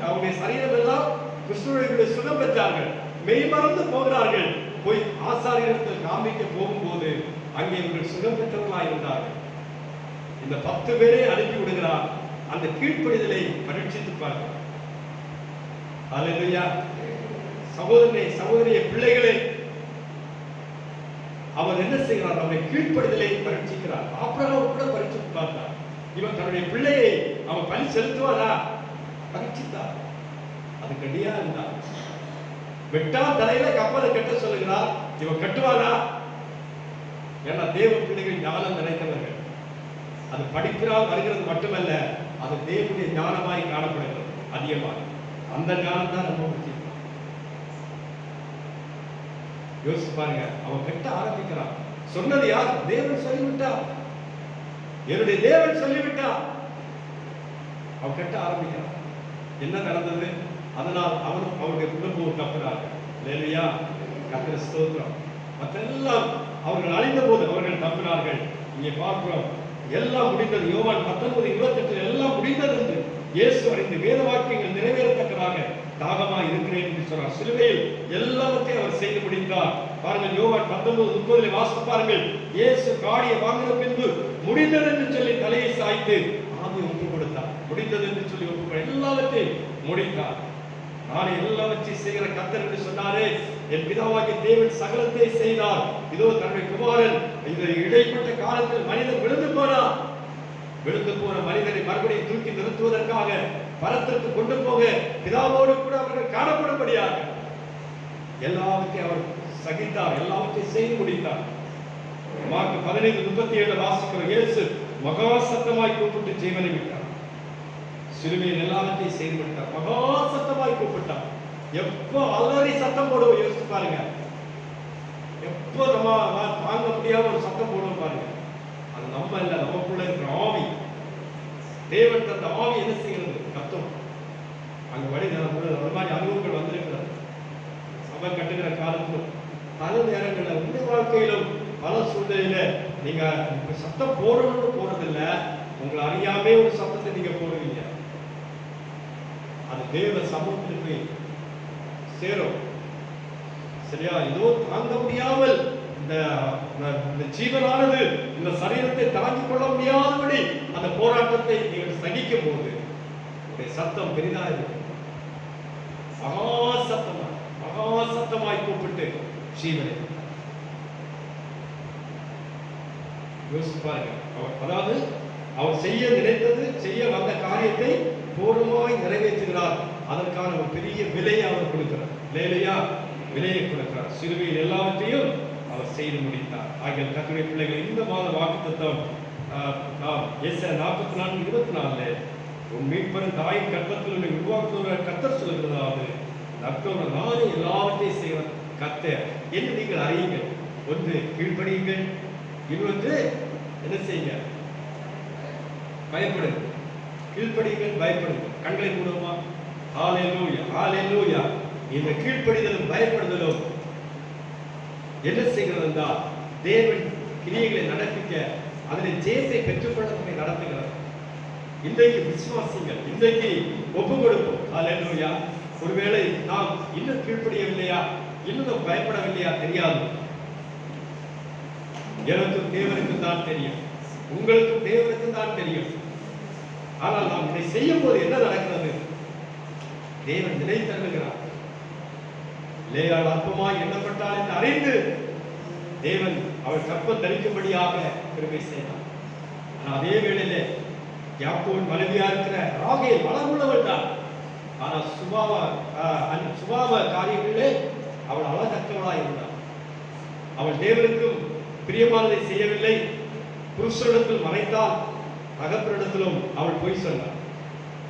அவருடைய சரீரம் எல்லாம் குஷ்டரோகிகளுடைய சுகம் பெற்றார்கள். மெய் மறந்து போகிறார்கள். போய் ஆசாரியத்தில் காமிக்க போகும்போது அங்கே இவர்கள் சுகம் பெற்றவர்களாக இருந்தார்கள். இந்த 10 பேரை அனுப்பி விடுகிறார். அந்த கீழ்ப்படிதலை பரீட்சித்து பார்க்கிறார். அல்லேலூயா. சகோதரனே, சகோதரிய பிள்ளைகளே, அவர் என்ன செய்கிறார்? அவருடைய கீழ்ப்படிதலை பரீட்சிக்கிறார். ஆபிரகாம் கூட பரீட்சித்து பார்த்தார். இவன் தன்னுடைய பிள்ளையை அவன் பலி செலுத்துவாரா? பரீட்சித்தார். அது கடியா இருந்தார். வெட்டா தலையில கப்பலை கட்ட சொல்லுகிறார். இவன் கட்டுவாரா? ஏன்னா தேவ பிள்ளைகள் ஞானம் நிறைந்தவர்கள். அது படிக்கிறால் வருகிறது மட்டுமல்ல, அது தேவனுடைய ஞானமாய் காணப்படுகிறது அதிகமாக. அந்த ஞானம் தான் ரொம்ப முக்கியம். யோசிச்சு பாருங்க. அவன் கட்ட ஆரம்பிக்கிறான். சொன்னது யார்? தேவன் சொல்லிவிட்டார். என்னுடைய தேவன் சொல்லிவிட்டார். அவன் கட்ட ஆரம்பிக்கிறான். என்ன நடந்தது? அதனால் அவனும் அவருடைய குடும்பமும் தப்பினார்கள். அல்லேலூயா. கர்த்தருக்கு ஸ்தோத்திரம். மற்றெல்லாம் அவர்கள் அழிந்த போது அவர்கள் தப்பினார்கள். இங்கே பார்க்கிறோம், எல்லாம் முடிந்தது. யோவான் 19:28 எல்லாம் முடிந்தது என்று இயேசு அறிந்து வேத வாக்கியங்கள் நிறைவேறத்தக்கதாக தாகமா இருக்கிறேன் என்று சொன்னார். சிலுவையில் எல்லாவற்றையும் அவர் செய்து முடித்தார். பாருங்கள், யோவான் 19:30 வாசித்து பாருங்கள். இயேசு காடியை வாங்கின பின்பு முடிந்தது என்று சொல்லி தலையை சாய்த்து ஆவி ஒப்பு கொடுத்தார். முடிந்தது என்று சொல்லி ஒப்பு எல்லாவற்றையும் முடித்தார். நானே எல்லாவற்றையும் செய்கிற கர்த்தர் என்று சொன்னாரே. என் பிதாவாகிய தேவன் சகலத்தை செய்தார். இதோ தன்னுடைய குமாரன் இந்த இடைப்பட்ட காலத்தில் மனிதன் விழுந்து போனார். விழுந்து போன மனிதனை மறுபடியும் தூக்கி நிறுத்துவதற்காக பரத்திற்கு கொண்டு போக பிதாவோடு கூட அவர்கள் காணப்படும்படியாக எல்லாவற்றையும் அவர் சகித்தார். எல்லாவற்றையும் செய்து முடித்தார். மார்க் 15:37 வாசிக்கிறோம். இயேசு மகா சத்தமாய் கூப்பிட்டு ஜீவனை விட்டார். சிலுவையில் எல்லாவற்றையும் செய்து விட்டார். மகா சத்தமாய் கூப்பிட்டார். எப்போ அலறி சத்தம் போடுவோம் யோசிச்சு பாருங்க. எப்போ நம்ம தாங்க முடியாம ஒரு சத்தம் போடுவோம் பாருங்க. அது நம்ம இல்ல, நமக்குள்ள இருக்கிற ஆவி. தேவன் தந்த ஆவி என்ன செய்கிறது? கத்தும். அங்க வழி அது மாதிரி அனுபவங்கள் வந்திருக்கிறது. சபை கட்டுகிற காலத்திலும் பல நேரங்களில் உங்க வாழ்க்கையிலும் பல சூழ்நிலையில நீங்க சத்தம் போடணும்னு போறதில்ல, உங்களை அறியாமே ஒரு சத்தத்தை நீங்க போடுவீங்க. அது தேவ சமூகத்தில் போய் சேரும். சரியா? ஏதோ தாங்க முடியாமல் இந்த ஜீவனானது இந்த சரீரத்தை தாங்கிக் கொள்ள முடியாதபடி அந்த போராட்டத்தை நீங்கள் சகிக்கும் போது உங்களுடைய சத்தம் பெரிதாக இருக்கும். மகா சத்தமாய் கூப்பிட்டு ஜீவனை யோசிச்சு பாருங்க. அதாவது அவர் செய்ய நினைத்தது, செய்ய வந்த காரியத்தை பூர்ணமாய் நிறைவேற்றுகிறார். அதற்கான ஒரு பெரிய விலையை அவர் கொடுக்கிறார். இல்லையா? விலையை கொடுக்கிறார். சிலுவையில் எல்லாவற்றையும் அவர் செய்து முடித்தார். ஆகிய கர்த்தருடைய பிள்ளைகள், இந்த மாத வாக்குத்தத்தம் ஏசாயா 44:24 உன் மீட்பரின் தாயின் கர்த்தத்தில் உன்னை உருவாக்குகிற கர்த்தர் சொல்கிறதாவது, நற்கோணம் நானே எல்லாவற்றையும் செய்வது கர்த்தர் என்று நீங்கள் அறியுங்கள். ஒன்று கீழ்ப்படியுங்கள், இன்னொன்று என்ன செய்யுங்க? பயப்படுங்க. கீழ்ப்படியுங்கள், பயப்படுங்கள். கண்களை மூடுவோமா? ஹல்லேலூயா, ஹல்லேலூயா. இந்த கீழ்ப்படிதலும் பயப்படுதலும் என்ன செய்கிறது என்றால் தேவன் கிரியைகளை நடப்பிக்க, அதில் ஜெயத்தை பெற்றுக்கொள்ள நம்மை நடத்துகிறது. இன்றைக்கு விசுவாசிங்கள், இன்றைக்கு ஒப்பு கொடுப்போம். ஹல்லேலூயா. ஒருவேளை நாம் இன்னும் கீழ்ப்படியவில்லையா, இன்னும் பயப்படவில்லையா தெரியாது. எனக்கும் தேவனுக்கும் தான் தெரியும், உங்களுக்கும் தேவனுக்கும் தான் தெரியும். ஆனால் நாம் இதை செய்யும் போது என்ன நடக்கிறது? தேவன் நினைத்தருகிறார். லேயாள் அற்பமாய் எண்ணப்பட்டால் என்று அறிந்து தேவன் அவள் கற்பம் தரிக்கும்படியாக கிருபை செய்தார். ஆனால் அதே வேளையிலே யாக்கோபின் மனைவியா இருக்கிற ராகேல் வளமுள்ளவள் தான். ஆனால் சுபாவ காரியங்களிலே அவள் அழகற்றவளாய் இருந்தாள். அவள் தேவனுக்கும் பிரியமானதை செய்யவில்லை. புருஷனிடத்தில் மறைத்தால், தகப்பனிடத்திலும் அவள் பொய் சொன்னாள்.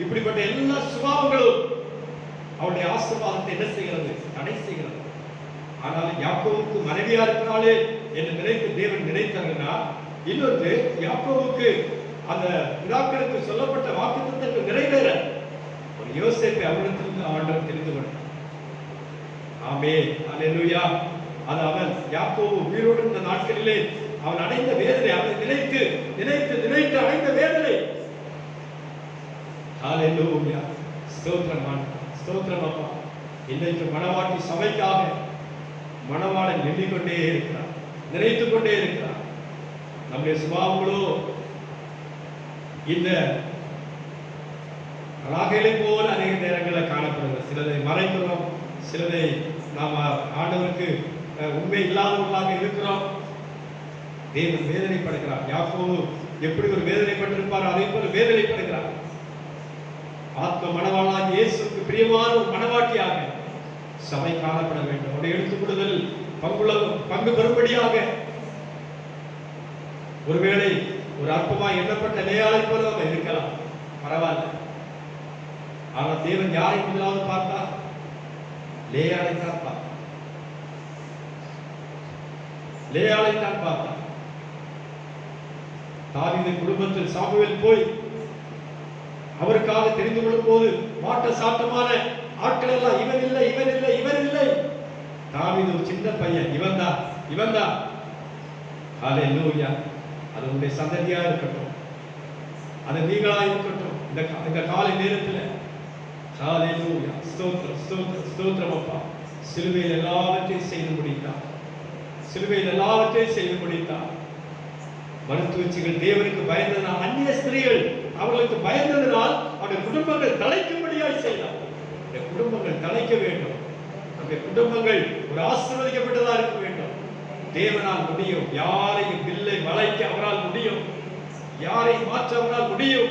இப்படிப்பட்ட எல்லா சுபாவங்களும் அவளுடைய ஆசீர்வாதத்தை என்ன செய்கிறது? தடை செய்கிறது. ஆனால் யாக்கோவுக்கு மனைவியா இருக்கிறாளே என்று நினைத்து தேவன் நினைத்தாங்கன்னா, இன்னொன்று யாக்கோவுக்கு அந்த பிதாக்களுக்கு சொல்லப்பட்ட வாக்குத்தத்தங்கள் நிறைவேற ஒரு யோசேப்பை அவரிடத்திலிருந்து ஆண்டவர் தெரிந்து கொண்டார். ஆமென், அல்லேலூயா. அது அவன் யாக்கோபு உயிரோடு இருந்த நாட்களிலே அவன் அடைந்த வேதனை, அவனை நினைத்து நினைத்து நினைத்து அடைந்த வேதனை. அல்லேலூயா. ஸ்தோத்திரம், ஸ்தோத்திரம் அப்பா. இன்றைக்கு மணவாட்டி சபைக்காக மணவாளன் எண்ணிக்கொண்டே இருக்கிறார், நினைத்துக் கொண்டே இருக்கிறார். நம்முடைய சுபாவங்களோ இந்த ராகேலை போல அநேக நேரங்களில் காணப்படுகிறது. சிலதை மறைக்கிறோம், சிலதை நாம் ஆண்டவருக்கு உண்மை இல்லாதவர்களாக இருக்கிறோம். தேவன் வேதனைப்படுகிறார். யாக்கோபு எப்படி ஒரு வேதனைப்பட்டிருப்பார், அதே போல வேதனைப்படுகிறார். ஆத்ம மணவாளாக இயேசுக்கு பிரியமான ஒரு மணவாட்டியாக சபை காணப்பட வேண்டும். அவருடைய எடுத்துக்கொள்ளுதல் பங்கு பெறும்படியாக. ஒருவேளை ஒரு அற்பமாய் எண்ணப்பட்ட லேயாளை போல அவன் இருக்கலாம், பரவாயில்ல. ஆனால் தேவன் யாரை முதலாவது பார்த்தா? லேயாளை தான் பார்த்தார். லேயாளை தான் பார்த்தார். தாவீது குடும்பத்தில் சாமுவேல் போய் அவருக்காக தெரிந்து கொள்ளும் போது மாட்ட சாட்டமான ஆட்கள் எல்லாம் இவன் இல்லை, இவன் இல்லை, இவன் இல்லை. தாவீது ஒரு சின்ன பையன், இவன் தான், இவன் தான். ஹல்லேலூயா. அது உங்களுடைய சந்ததியா இருக்கட்டும், அது நீங்களா இருக்கட்டும். இந்த காலை நேரத்தில் ஹல்லேலூயா. ஸ்தோத்திரம், ஸ்தோத்திரம், ஸ்தோத்திரம் அப்பா. சிலுவையில் எல்லாவற்றையும் செய்து முடித்தார். சிலுவையில் எல்லாவற்றையும் செய்து முடித்தார். மருத்துவச்சிகள் தேவனுக்கு பயந்ததனால், அந்நிய ஸ்திரீகள் அவர்களுக்கு பயந்ததனால் அவருடைய குடும்பங்கள் தலைக்கும்படியாய் செய்தார். குடும்பங்கள் தலைக்க வேண்டும். நம்முடைய குடும்பங்கள் ஒரு ஆசீர்வதிக்கப்பட்டதா இருக்க வேண்டும். தேவனால் முடியும். யாரையும் வில்லை வளைக்க அவரால் முடியும். யாரை மாற்ற அவரால் முடியும்.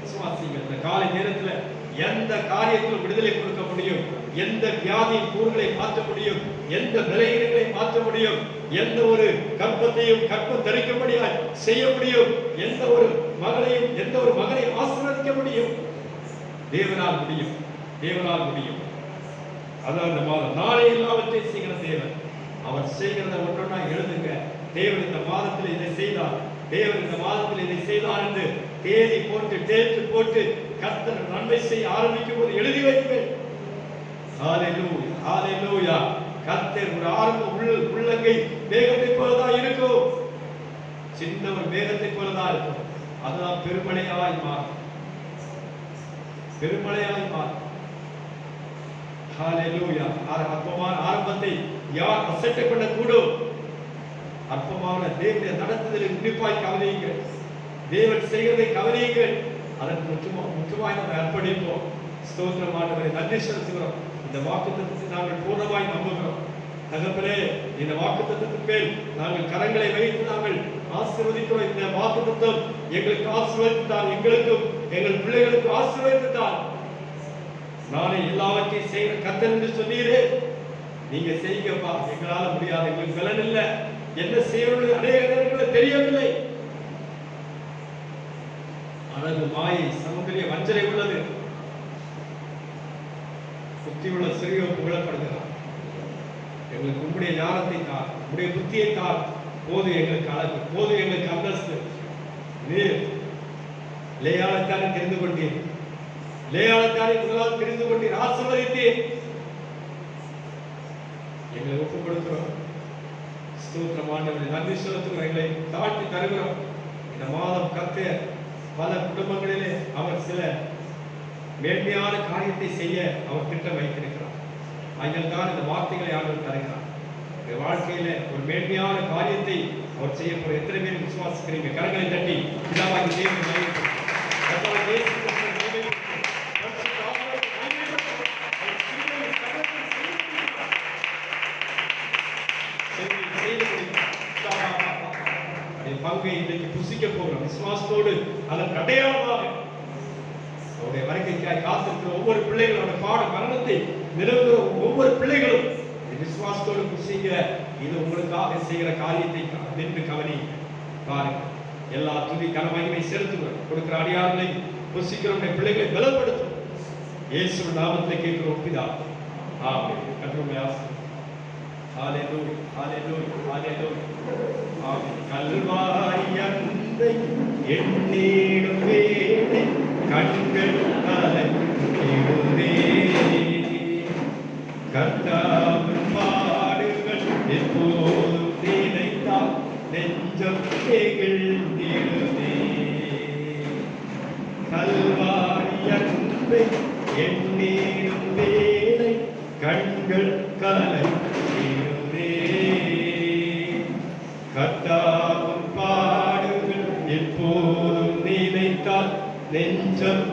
விசுவாசிகள் இந்த காலை நேரத்தில் எந்த காரியத்திலும் விடுதலை கொடுக்க முடியும். எந்த வியாதியின் கூறுகளை மாற்ற முடியும். எந்த விலைகளை மாற்ற முடியும். எந்த ஒரு கற்பத்தையும் கற்பம் தரிக்கும்படியாய் செய்ய முடியும். எந்த ஒரு மகளையும் எந்த ஒரு மகனையும் ஆசீர்வதிக்க முடியும். தேவனால் முடியும். தேவனால் முடியும். அதான் இந்த மாதம் நாளை எல்லாவற்றையும் செய்கிற தேவன். அவர் செய்கிறத ஒன்றொன்னா எழுதுங்க. தேவன் இந்த மாதத்தில் இதை செய்தார், தேவன் இந்த மாதத்தில் இதை செய்தார் என்று தேதி போட்டு டேட்டு போட்டு கர்த்தர் நன்மை செய்ய ஆரம்பிக்கும் போது எழுதி வைங்கள். ஹalleluya, ஹalleluya. கர்த்தர் ஒரு ஆரம்ப உள்ளங்கை மேகத்தை போலதான் இருக்கும். சின்ன ஒரு மேகத்தை போலதான் இருக்கும். அதுதான் பெருமழையாய் மாறும். பெருமழையாய் மாறும். ஹalleluya. அற்பமான ஆரம்பத்தை யார் அசட்டை பண்ண கூடும்? அற்பமான தேவனுடைய நடத்துதலை உன்னிப்பாய் கவனியுங்கள். தேவன் செய்வதை கவனியுங்கள். அதற்கு முற்றுமாய் நாம் அர்ப்பணிப்போம். ஸ்தோத்திரம் ஆண்டவரே, நன்றி செலுத்துகிறோம். இந்த வாக்குத்தத்தத்தை நாங்கள் பூர்ணமாய் நம்புகிறோம். தகப்பனே, இந்த வாக்குத்தத்தத்தின் மேல் நாங்கள் கரங்களை வைத்து நாங்கள் ஆசீர்வதிக்கிறோம். இந்த வாக்குத்தத்தம் எங்களுக்கு ஆசீர்வதித்தால், எங்களுக்கும் எங்கள் பிள்ளைகளுக்கு ஆசீர்வதித்தால், நானே எல்லாவற்றையும் செய்கிற கர்த்தர் என்று சொன்னீரே. நீங்க செய்யுங்கப்பா, எங்களால முடியாது, எங்களுக்கு பலன் இல்லை, என்ன செய்யணும் அநேக நேரங்களில் தெரியவில்லை. அழகு, மாயை, சௌந்தரிய, வஞ்சனை உள்ளது. புத்தி உள்ள சிறிய புகழப்படுகிறார். எங்களுக்கு உங்களுடைய ஞானத்தை தார், உங்களுடைய புத்தியை தார். போது எங்களுக்கு அழகு, போது எங்களுக்கு அந்தஸ்து. நீர் லேயாளத்தானே தெரிந்து கொண்டீர், லேயாளத்தானே முதலாவது தெரிந்து கொண்டீர், ஆசீர்வதித்தீர். எங்களை ஒப்புக் கொடுக்கிறோம். ஸ்தோத்திரம் ஆண்டவரே, நன்றி செலுத்துகிறோம். எங்களை தாழ்த்தி தருகிறோம். இந்த மாதம் கர்த்தர் பல குடும்பங்களிலே அவர் சில மேன்மையான காரியத்தை செய்ய அவர் திட்டம் வைத்திருக்கிறார். அதனால் தான் இந்த வார்த்தைகளை ஆண்டவர் தருகிறார். இந்த வாழ்க்கையில ஒரு மேன்மையான காரியத்தை அவர் செய்ய போற எத்தனை பேர் விசுவாசிக்கிறீங்க? கரங்களை தட்டி பிதாவாகிய தேவனை மகிமைப்படுத்துங்கள். கர்த்தராகிய இயேசு கிறிஸ்துவை மகிமைப்படுத்துங்கள். பரிசுத்த ஆவியானவரை மகிமைப்படுத்துங்கள். அவர் கிருபையை சகலத்தையும் செய்து முடிக்கிறார். பங்கை இன்றைக்கு புசிக்க போகிறோம். விசுவாசத்தோடு அதன் அடையாளமாக அவருடைய வருகைக்காய் காத்திருக்கிற ஒவ்வொரு பிள்ளைகளோட பாட மரணத்தை நிறுவுகிற ஒவ்வொரு பிள்ளைகளும் விசுவாசத்தோடு புசிங்க. இது உங்களுக்காக செய்கிற காரியத்தை நின்று கவனி பாருங்க. எல்லா துதி கனமகிமை செலுத்துகிறோம். கொடுக்கிற அடியார்களை புசிக்கிற பிள்ளைகளை பலப்படுத்தும். இயேசுவின் நாமத்தில் கேட்கிறோம் பிதாவே. ஆமென். கர்த்தருடைய ஆசீர்வாதம். ஹalleluya, ஹalleluya, ஹalleluya. ஆமென். கல்வாரி அன்பை எண்ணிடும் வேளை கண்கள் கலங்கிடுதே. கர்த்தாவின் பாடுகள் எப்போதும் நினைத்தால் நெஞ்சம் நெகிழ்ந்திடுதே. கல்வாரி அன்பை எண்ணிடும் வேளை கண்கள் கலங்கிடுதே. கர்த்தாவின் பாடுகள் எப்போதும் நினைத்தால் நெஞ்சம்